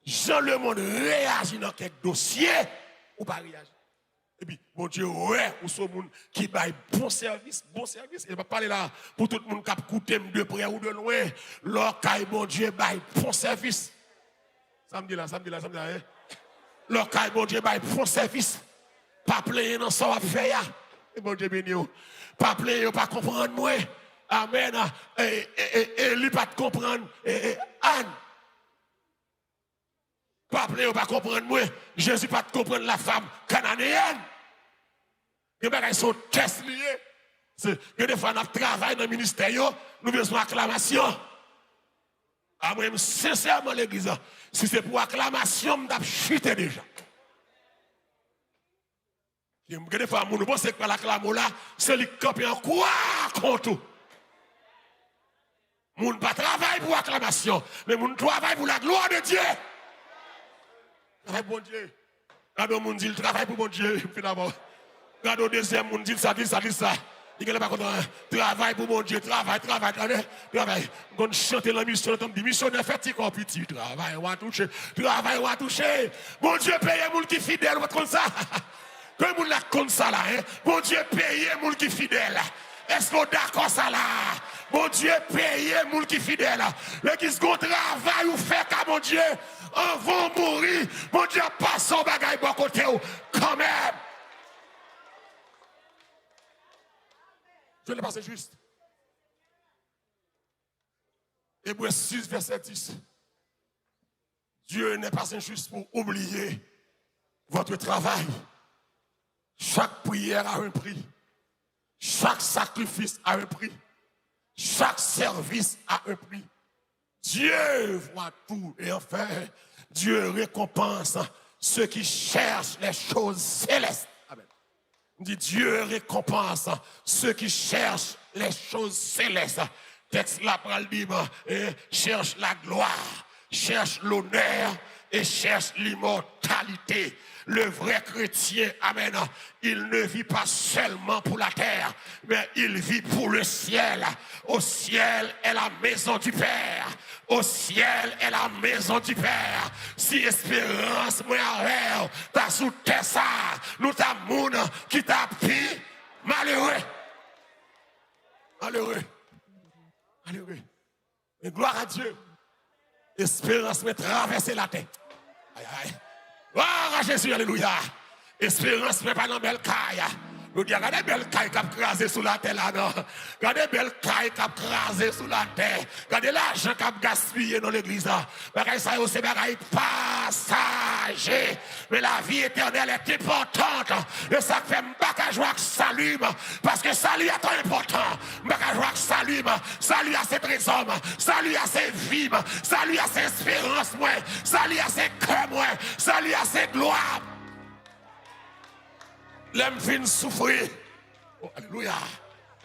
Jean le monde réagit dans quelques dossiers ou pas réagir. Et puis, bon Dieu, ouais, ou ce monde qui baille bon service. Il va parler là pour tout le monde qui a coûté de près ou de loin. L'orcaille, bon Dieu, baille bon service. Samedi là, hein? L'orcaille, bon Dieu, baille bon service. Pas plaire dans son affaire. Et bon Dieu, béni. Pas plaire, pas comprendre moi. Amen. Et lui, pas comprendre. Anne. Pas plaire, pas comprendre moi. Jésus, pas comprendre la femme cananéenne. Les bagages sont tests liés. Que des fois, nous travaillons dans le ministère, nous avons besoin d'acclamation. Ah, moi, sincèrement, l'église, si c'est pour acclamation, je vais chuter déjà. Que des fois, nous pensons que l'acclamation là, c'est le camp en quoi contre tout. Nous ne travaillons pas pour l'acclamation, mais nous travaillons pour la gloire de Dieu. Travail pour bon Dieu. Quand on dit le travail pour bon Dieu, finalement. Quand on deuxième, on dit ça. Il n'est pas content. Travail pour mon Dieu, travail. On chante la mission, on dit mission de fait, comme petit. Travail, on va toucher. Mon Dieu paye les gens qui sont fidèles, comme ça. Que les gens comme ça là, hein? Mon Dieu paye les gens qui sont fidèles. Est-ce qu'on est d'accord ça là? Mon Dieu paye les gens qui sont fidèles. L'église qu'on travaille ou fait qu'à mon Dieu, on va mourir. Mon Dieu passe son bagage bon côté quand même. Je l'ai passé juste. Hébreux 6, verset 10. Dieu n'est pas injuste pour oublier votre travail. Chaque prière a un prix. Chaque sacrifice a un prix. Chaque service a un prix. Dieu voit tout et enfin, Dieu récompense ceux qui cherchent les choses célestes. Amen. Dit Dieu récompense ceux qui cherchent les choses célestes. Texte là pour le dire, cherche la gloire, cherche l'honneur et cherche l'immortalité. Le vrai chrétien, amen, il ne vit pas seulement pour la terre, mais il vit pour le ciel. Au ciel est la maison du Père. Au ciel est la maison du Père. Si espérance, moi, t'as sous ça, nous t'as moun qui t'a pris, malheureux. Et gloire à Dieu. Espérance me traverser la tête. Aïe. Oh, Jésus, alléluia. Espérance, mais pas dans belle caille. Nous disons, regardez belle caille qui a crasé sous la terre là, non. Regardez belle caille qui a crasé sous la terre. Regardez l'argent qui a gaspillé dans l'église. Regardez ça, c'est un passager. Mais la vie éternelle est importante. Et ça fait m'baka joie que salut. Parce que salut est trop important. M'baka joie que salut. Salut à ses trésors. Salut à ses vies. Salut à ses espérances. Salut à ses cœurs. Salut à ses gloires. L'aime fin souffrir. Oh, alléluia.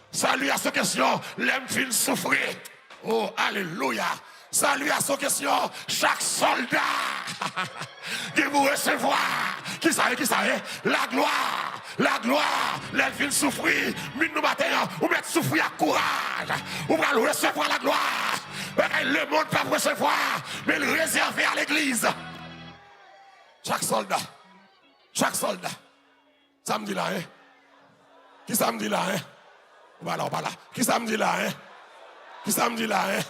Salut à ce question. L'aime fin souffrir. Oh, alléluia. Salut à ce question. Chaque soldat qui vous recevoir. Qui savait? La gloire. La gloire, les villes souffrir, mais nous matin, ou mettre souffrir à courage. Ou va recevoir la gloire. Le monde pas recevoir, mais le réserver à l'église. Chaque soldat, ça me dit là, hein? Qui ça me dit là, hein? Voilà. Qui ça me dit là, hein? Qui ça me dit là, hein?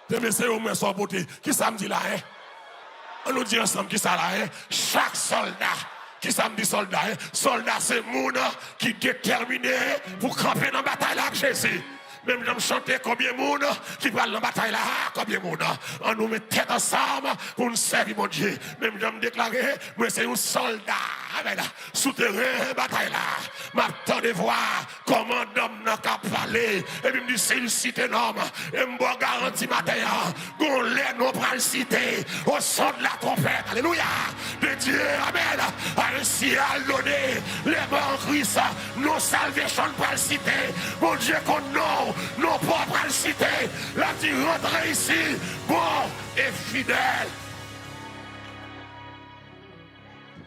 Je vais essayer au moins son beauté. Qui ça me dit là, hein? On nous dit ensemble qui ça là, hein? Chaque soldat. Qui ça me dit soldat, hein? Soldat, c'est moun qui est déterminé pour camper dans la bataille avec Jésus. Même j'aime chanter combien de monde qui parle dans la bataille là, combien de monde. On nous met tête ensemble pour nous servir mon Dieu. Même j'aime déclarer, moi c'est un soldat. Souterrain, bataille là. M'attends de voir comment l'homme n'a qu'à parler. Et puis me dit c'est une cité énorme. Et me bois garantie matin. Qu'on l'aide, nous pral citer au son de la trompette. Alléluia. De Dieu, amen. A un ciel donné. Les morts en Christ. Nos salvations pral citer. Mon Dieu, qu'on non pas pral citer. La dit rentrer ici. Bon et fidèle.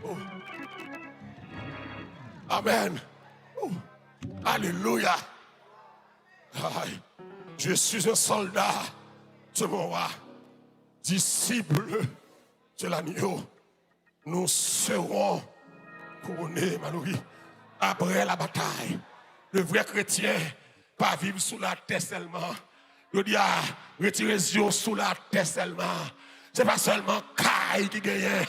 Oh. Amen. Alléluia. Aïe. Je suis un soldat de mon roi, disciple de l'agneau. Nous serons couronnés, Manoui, après la bataille. Le vrai chrétien, pas vivre sous la terre seulement. Je dis, retirer les yeux sous la terre seulement. Ce n'est pas seulement Kai qui gagne,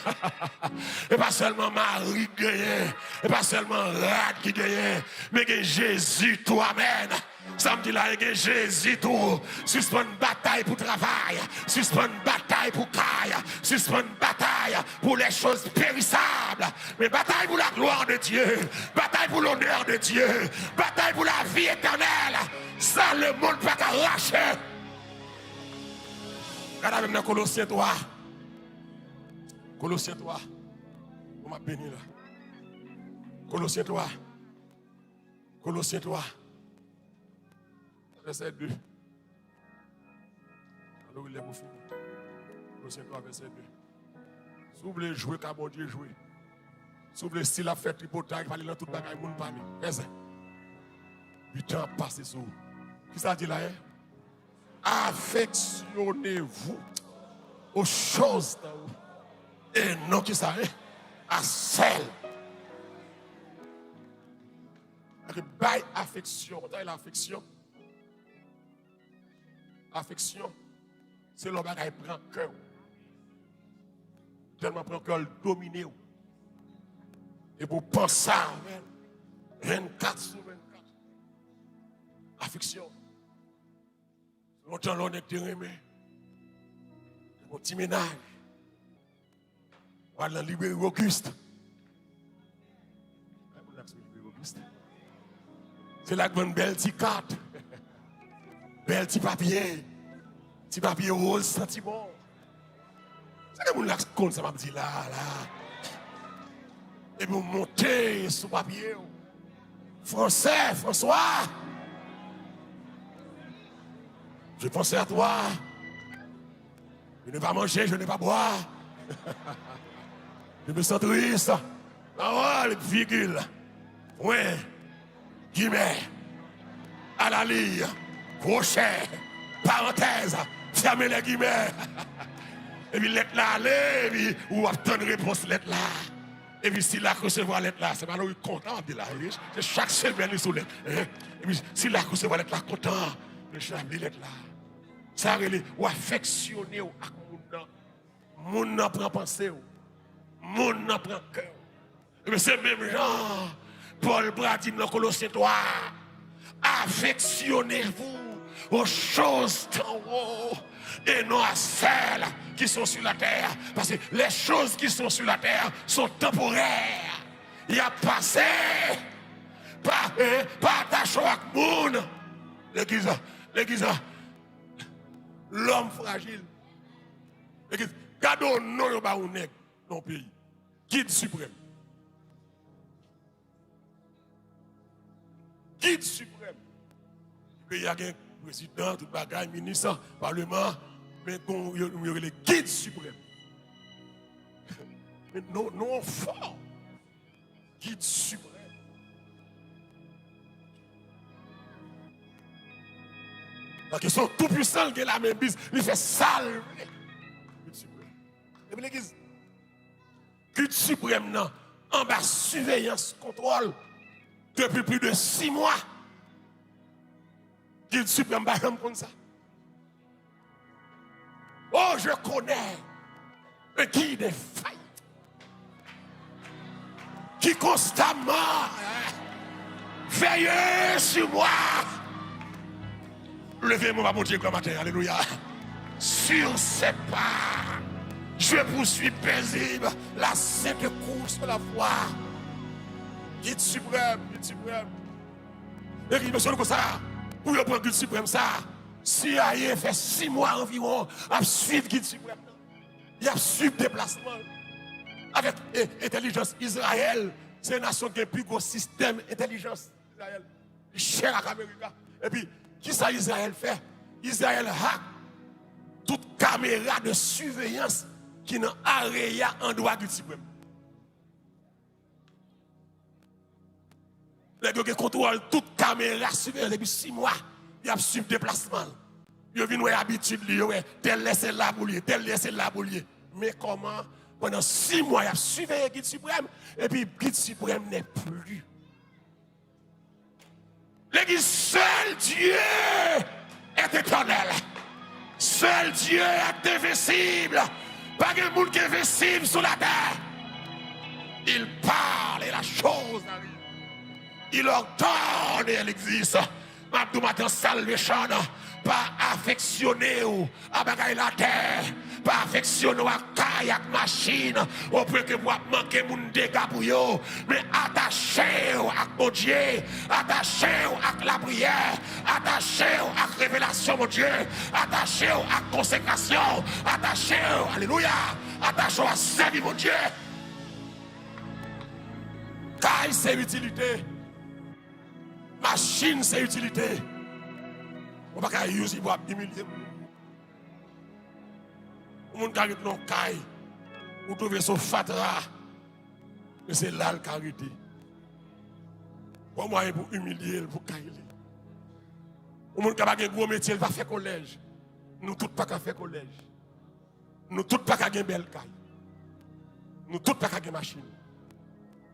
ce n'est pas seulement Marie qui gagne, ce n'est pas seulement Rad qui gagne, mais que Jésus, toi, amen. Samedi là, il y a Jésus, tout. Suspend une bataille pour travail, suspend une bataille pour Kai, suspend une bataille pour les choses périssables, mais bataille pour la gloire de Dieu, bataille pour l'honneur de Dieu, bataille pour la vie éternelle. Ça, le monde ne peut pas arracher. Regardez même dans Colossiens 3. Colossiens 3. On m'a béni là. Colossiens 3. Colossiens 3. Verset 2. Alors il est pour finir. Colossiens 3, verset 2. Si vous voulez jouer, car bon Dieu jouer. Si vous voulez style à faire tripotage, il fallait dans toute bagaille, moun parler. Qu'est-ce que c'est? 8 ans passé sur vous. Qui ça dit là, hein? Affectionnez-vous aux choses d'en haut. Et non qui ça est à celle. Bail affection. Vous avez l'affection. Affection, c'est l'homme qui prend cœur. Tellement prend cœur dominer. Et pour penser à 24 sur 24. Affection. Longtemps, l'on était aimé. Mon petit ménage. On va libérer Auguste. C'est là que une belle petite carte. Belle petit papier. Petit papier rose, sentiment. C'est que mon lac compte, ça m'a dit là. Et vous montez sous papier. Français, François. Je pensais à toi. Je n'ai pas mangé, je n'ai pas boire. Je me sens triste. Parole, virgule. Point. Guillemets. À la ligne. Crochet. Parenthèse. Fermez les guillemets. Et puis, lettre là, allez. Et puis, ou obtenir une réponse, lettre là. Et puis, si la recevoir lettre là, c'est malheureux content de là. C'est chaque semaine, il sous lettre. Et puis, si la recevoir lettre là, content. Le chef de lettre là. Ça relève ou affectionner ou à moun nan prend pensée ou moun nan prend cœur. Mais c'est même genre Paul Brady dans Colossiens 3. Affectionnez-vous aux choses d'en haut et non à celles qui sont sur la terre, parce que les choses qui sont sur la terre sont temporaires. Il y a passé pas attaché avec moun. L'église l'homme fragile. L'église, gardons non yo ba ou nèg dans pays. Guide suprême. Guide suprême. Il y a un président, tout bagaille, ministre, parlement, mais il y a le guide suprême. Mais non fort. Guide suprême. Parce que son tout puissant qui est la même bise, il fait salver. Et puis l'église, culte suprême, non, en bas surveillance, contrôle, depuis plus de 6 mois. Culte suprême, bah, comme ça. Oh, je connais un guide des failles qui constamment veille sur moi. Levez-moi, mon Dieu, comme matin, alléluia. Sur ses pas, je poursuis paisible la sainte course de la foi. Guide suprême, guide suprême. Et il me semble comme ça, pour le prendre guide suprême, ça. Si Aïe fait 6 mois environ à suivre guide suprême, il y a suivi déplacement avec intelligence Israël. C'est une nation qui a un plus gros système d'intelligence. Israël, cher à l'Amérique. Et puis, qui ça Israël fait? Israël hack toute caméra de surveillance qui n'a rien en droit du suprême. Les gens qui contrôlent toute caméra surveillance depuis 6 mois. Il y a suivi déplacement. Il y a une habitude, tel laisser là pour lui, tel laisser là pour lui. Mais comment? Pendant 6 mois, il a surveillé le guide suprême, et puis le guide suprême n'est plus. L'église, seul Dieu est éternel. Seul Dieu est invincible. Pas de monde qui est invincible sur la terre. Il parle et la chose arrive. Il ordonne et elle existe. Mabdou matin salvation, pas affectionné à bagaille la terre, pas affectionné à kayak machine, au point que vous manquez mon dégât pour vous, mais attaché à mon Dieu, attaché à la prière, attaché à la révélation, mon Dieu, attaché à la consécration, attaché, alléluia, attaché à servir mon Dieu. Caille, c'est utilité. Machine, c'est utilité. On ne peut pas utiliser pour humilier. On ne peut pas non caille. Vous trouvez son fatra. Et c'est là le carité. Pour moi, pour humilier, pour cailler. On ne peut pas un gros métier, il va faire collège. Nous tous pas qu'à faire collège. Nous tous pas qu'à une belle caille. Nous tous pas qu'à une machine.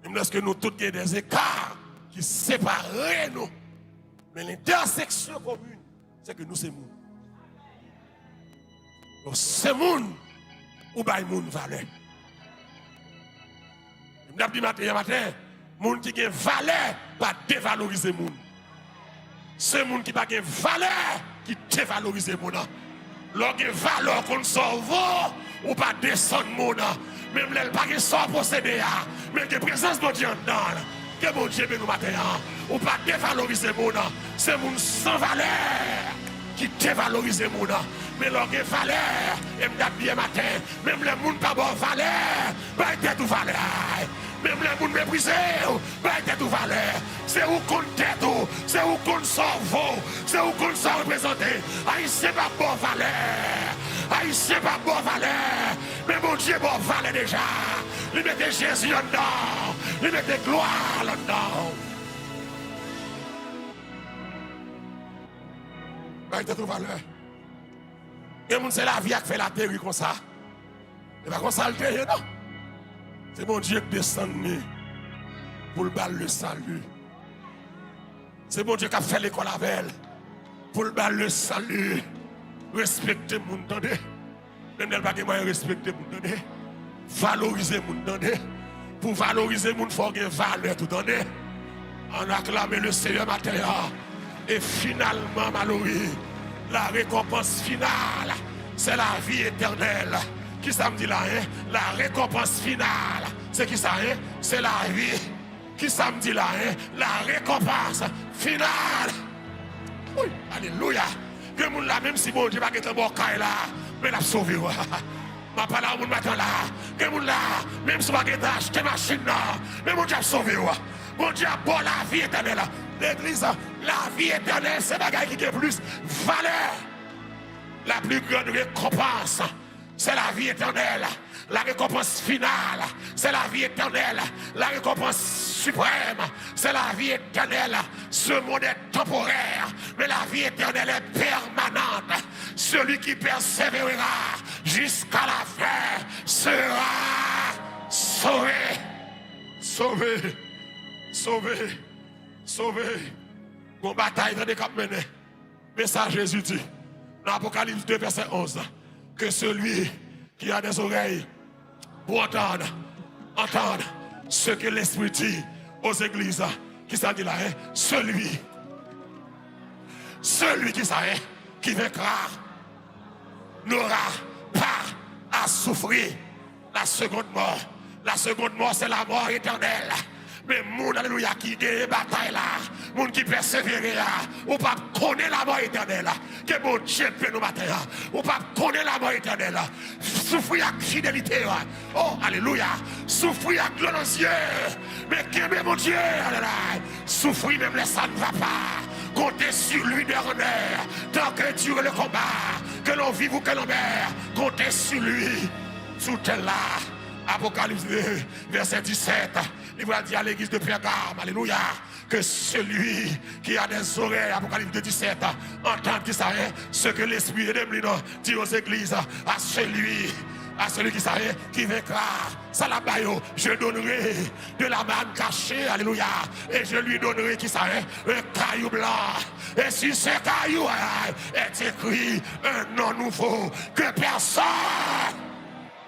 Même lorsque nous tous avons des écarts qui séparent nous. Mais l'intersection commune, c'est que nous sommes moun. Donc c'est moun ou bay moun valeur. Je dis matin, moun qui a valeur, pas dévaloriser moun. C'est moun qui n'a pas valeur qui dévalorise moun. Lorsque valeur qu'on sauve ou pas descendre moun. Même les pas qui sont possédés, mais que présence de Dieu dedans. Que mon Dieu nous matin, ou pas dévaloriser moun, c'est moun sans valeur qui dévalorise moun. Mais leur valeur, et me bien matin, même les moun pas bon valeur, pas être tout valeur. Même les moun méprisés, pas être tout valeur. C'est où qu'on tête, c'est où qu'on sauve, c'est où qu'on s'en représente. Haïtien pas bon valeur, Haïtien pas bon valeur, mais mon Dieu bon valeur déjà. Il mettait Jésus là-dedans. Il mettait gloire là-dedans. Il était tout valeur. Et c'est la vie qui fait la terre comme ça. Et pas comme ça le terre, non. C'est mon Dieu qui descend pour le salut. C'est mon Dieu qui a fait l'école avec elle pour le salut. Respectez mon entendez. Même elle pas de moyen respecter mon entendez. Valoriser mon entendez. Pour valoriser mon, il faut avoir valeur tout donner. On acclame le Seigneur matin. Et finalement, malheureux, la récompense finale, c'est la vie éternelle. Qui ça me dit là, hein? La récompense finale, c'est qui ça, hein? C'est la vie. Qui ça me dit là, hein? La récompense finale. Oui, alléluia. Que mon là, même si mon Dieu va être un bon caille là, mais l'a sauvé. Ma parole à mon matin là, que mon là, même si on va acheter machine là, mais mon Dieu a sauvé. Mon Dieu a bon la vie éternelle. L'église, la vie éternelle, c'est bagaille qui a plus valeur. La plus grande récompense, c'est la vie éternelle. La récompense finale, c'est la vie éternelle. La récompense suprême, c'est la vie éternelle. Ce monde est temporaire, mais la vie éternelle est permanente. Celui qui persévérera jusqu'à la fin sera sauvé. Sauvé, sauvé, sauvé. Mon bataille dans les cap mené. Mais ça, Jésus dit, dans Apocalypse 2, verset 11, que celui qui a des oreilles pour entendre ce que l'Esprit dit aux églises, qui s'en dit là, hein? Celui qui s'en qui vaincra n'aura pas à souffrir la seconde mort. La seconde mort, c'est la mort éternelle. Mais moun, alléluia, qui gagne bataille là, moun qui persévère là, ou pas connaître la mort éternelle, que mon Dieu peut nous matin, ou pas connaître la mort éternelle, souffrir avec fidélité, oh, alléluia, souffrir avec l'annoncieur, mais que mon Dieu, souffrir même les ça ne va pas, comptez sur lui de honneur, tant que dure le combat, que l'on vive ou que l'on meurt, comptez sur lui, tout est là. Apocalypse 2, verset 17, il va dire à l'église de Pergame, alléluia, que celui qui a des oreilles, Apocalypse 2, 17, entend qui savait ce que l'Esprit de Dieu dit aux églises, à celui qui savait, qui vaincra, Salabayo, je donnerai de la manne cachée, alléluia, et je lui donnerai, qui savait, un caillou blanc, et sur ce caillou est écrit un nom nouveau, que personne,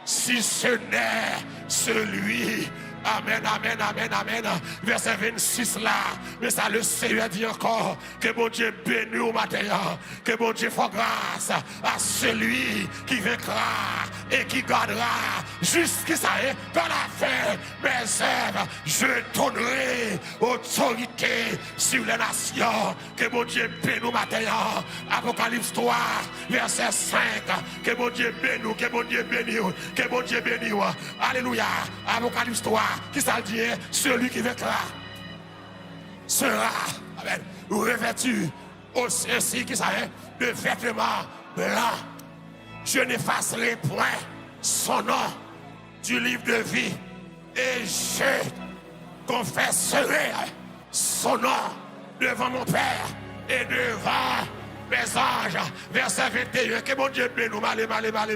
si ce n'est celui, amen, amen, amen, amen, verset 26 là, mais ça le Seigneur dit encore, que mon Dieu bénisse au matin, que mon Dieu fasse grâce à celui qui vaincra et qui gardera jusqu'à ça, dans la fin, mes œuvres, je donnerai autorité sur les nations, que mon Dieu bénisse au matin, Apocalypse 3, verset 5, que mon Dieu bénisse, que mon Dieu bénisse, que mon Dieu bénisse, alléluia, Apocalypse 3, qui ça dit, celui qui vaincra sera, amen, revêtu aussi, qui ça de vêtements blancs. Je n'effacerai point son nom du livre de vie et je confesserai son nom devant mon Père et devant mes anges. Verset 21, que mon Dieu bénisse,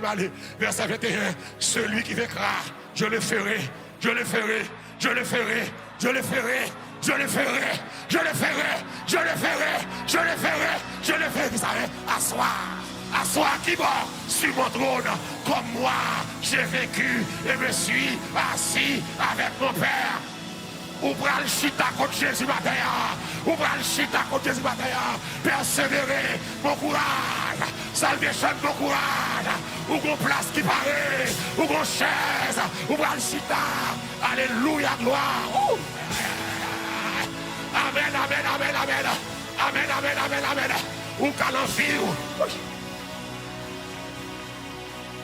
malé. Verset 21, celui qui vaincra, je le ferai, je le ferai, je le ferai, je le ferai, je le ferai, je le ferai, je le ferai, je le ferai, je le ferai, vous savez, asseoir qui mort sur mon trône, comme moi j'ai vécu et me suis assis avec mon Père. Ou pral chita contre Jésus matin, ou pral chita contre Jésus matin, persévérer, bon courage, salvation, bon courage, ou qu'on place qui paraît, ou qu'on chaise, ou pral chita, alléluia, gloire. Amen, amen, amen, amen, amen, amen, amen, amen, ou qu'à l'envie,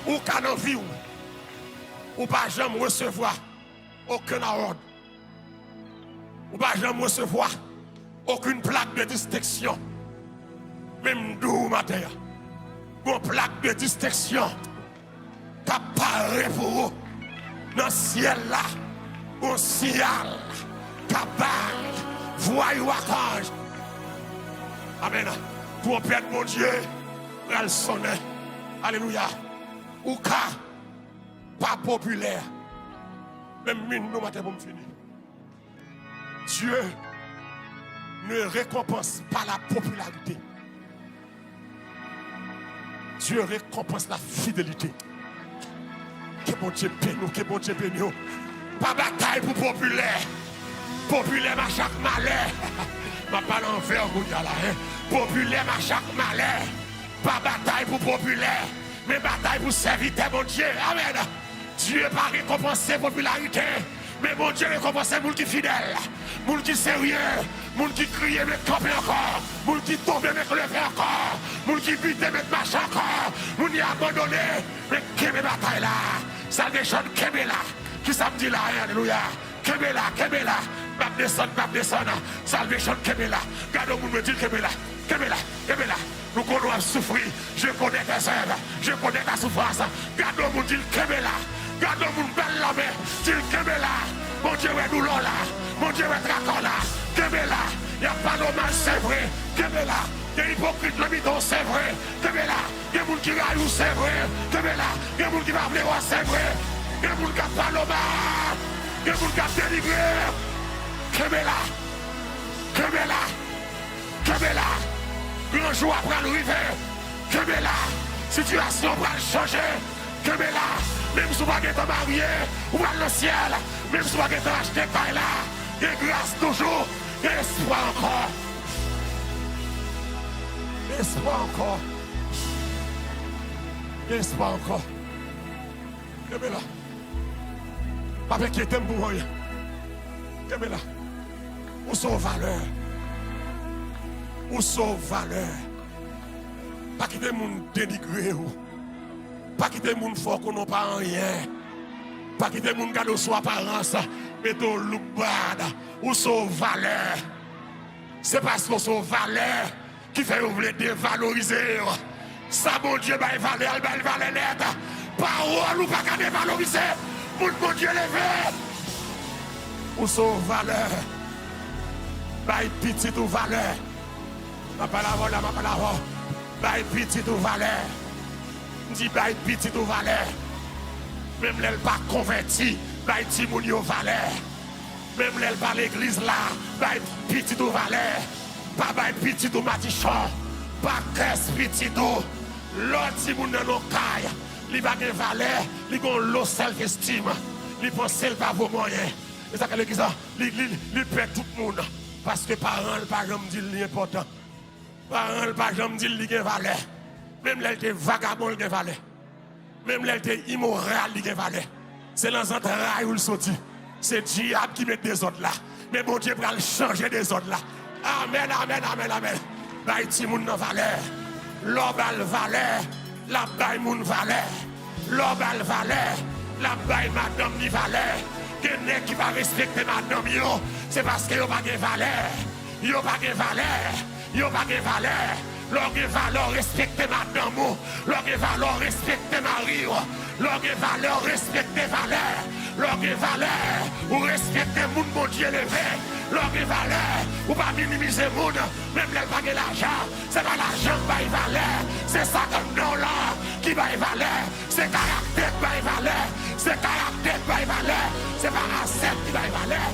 ou qu'à l'envie, ou pas jamais recevoir aucun ordre. Ou pas jamais recevoir aucune plaque de distinction. Même d'où matin. Une plaque de distinction qui apparaît pour vous dans le ciel là. Au ciel qui apparaît. Voyou archange. Amen. Pour perdre mon Dieu, elle sonne. Alléluia. Ou cas pas populaire. Même nous matin pour me finir. Dieu ne récompense pas la popularité. Dieu récompense la fidélité. Que bon Dieu bénisse, que bon Dieu bénisse. Pas bataille pour populaire. Populaire à chaque malheur. Ma parole en vergouille là. Populaire à chaque malheur. Pas bataille pour populaire. Mais bataille pour serviteur, mon Dieu. Amen. Dieu n'a pas récompensé la popularité. Mais mon Dieu récompense les gens qui sont fidèles, les gens qui sont sérieux, les gens qui crient mais camper encore, les gens qui tombent mais lever encore, les gens qui butent mais marchent encore, les gens qui abandonnent, mais qui est bataille là, salvation qui est là, qui samedi là, alléluia, qui est là, pas descendre, salvation qui est là, gardez vous me dire qui est là, qui est là, nous connaissons souffrir, je connais tes œuvres, je connais ta souffrance, gardez vous dire qui est là. Gardez-vous belle la main, dis qu'il est là. Mon Dieu, ouais, douleur là. Mon Dieu, ouais, tracas là. Que là. Il n'y a pas d'hommage, c'est vrai. Que là. Il y a hypocrite, le bidon, c'est vrai. Que là. Il y a des gens qui raillent, c'est vrai. Que là. Il y a des gens qui va venir, c'est vrai. Il y a des gens qui parlent d'hommage. Il y a des gens qui ont délivré. Que là. Que là. Que là. Un jour après l'arrivée. Que là. Situation va changer. Que là. Même si vous n'avez pas marié, vous allez dans le ciel. Même si vous n'avez pas acheté par là. Il y a grâce toujours. Il y a espoir encore. Espoir encore. Espoir encore. Que là. Pas inquiéter pour rien. Que là. Où sont valeurs? Où sont valeurs? Pas quitter mon dénigrer ou. Pas quitter mon fort qu'on n'a pas rien. Pas quitter mon cadeau soit apparence. Mais ton look bad. Où sont valeurs? C'est parce qu'on sont valeurs qui fait vous voulez dévaloriser. Ça, mon Dieu, bah, valeur net. Parole ou pas qu'à dévaloriser. Mon Dieu levé. Où sont valeurs? Bah, petit ou valeur. Ma parole, ma parole. Bah, petit ou valeur. Dit bah, petit ou valeur. Même l'elle pas converti. Bah, petit moun yo valeur. Même l'elle pas l'église là. Bah, petit ou valeur. Pas bah, petit ou matichon. Pas qu'est-ce petit ou. L'autre petit moun nan nos cailles. Li va gen valeur. Li gon low self-esteem. Li pense pas vos moyens. Et ça que l'église li perd tout le monde. Parce que parents le pas jamais dit l'important. Parents le pas jamais dit li gen valeur. Même l'elle était vagabond li gen valeur. Même l'elle était immoral li gen valeur. C'est dans un rail où il sortit. C'est diable qui met des autres là. Mais mon Dieu va changer des autres là. Amen, amen, amen, amen. Baï ti moun nan valeur. L'obal valeur. La baï moun valeur. L'obal valeur. La baï madame ni valeur. Quelqu'un qui va respecter madame yo. C'est parce que yo pas de valeur. Yo pas de valeur. Yo pas de valeur. L'orgue valeur respecter madame ou. L'orgue valeur respecter mari ou. L'orgue valeur respecter valeur. L'orgue valeur ou respecter moun mon Dieu levé. L'orgue valeur ou pas minimiser moun. Même les pas de l'argent. C'est pas l'argent qui va y valeur. C'est ça comme non là qui va y valeur. C'est caractère qui va y valeur. C'est caractère qui va y valeur. C'est pas recette qui va y valeur.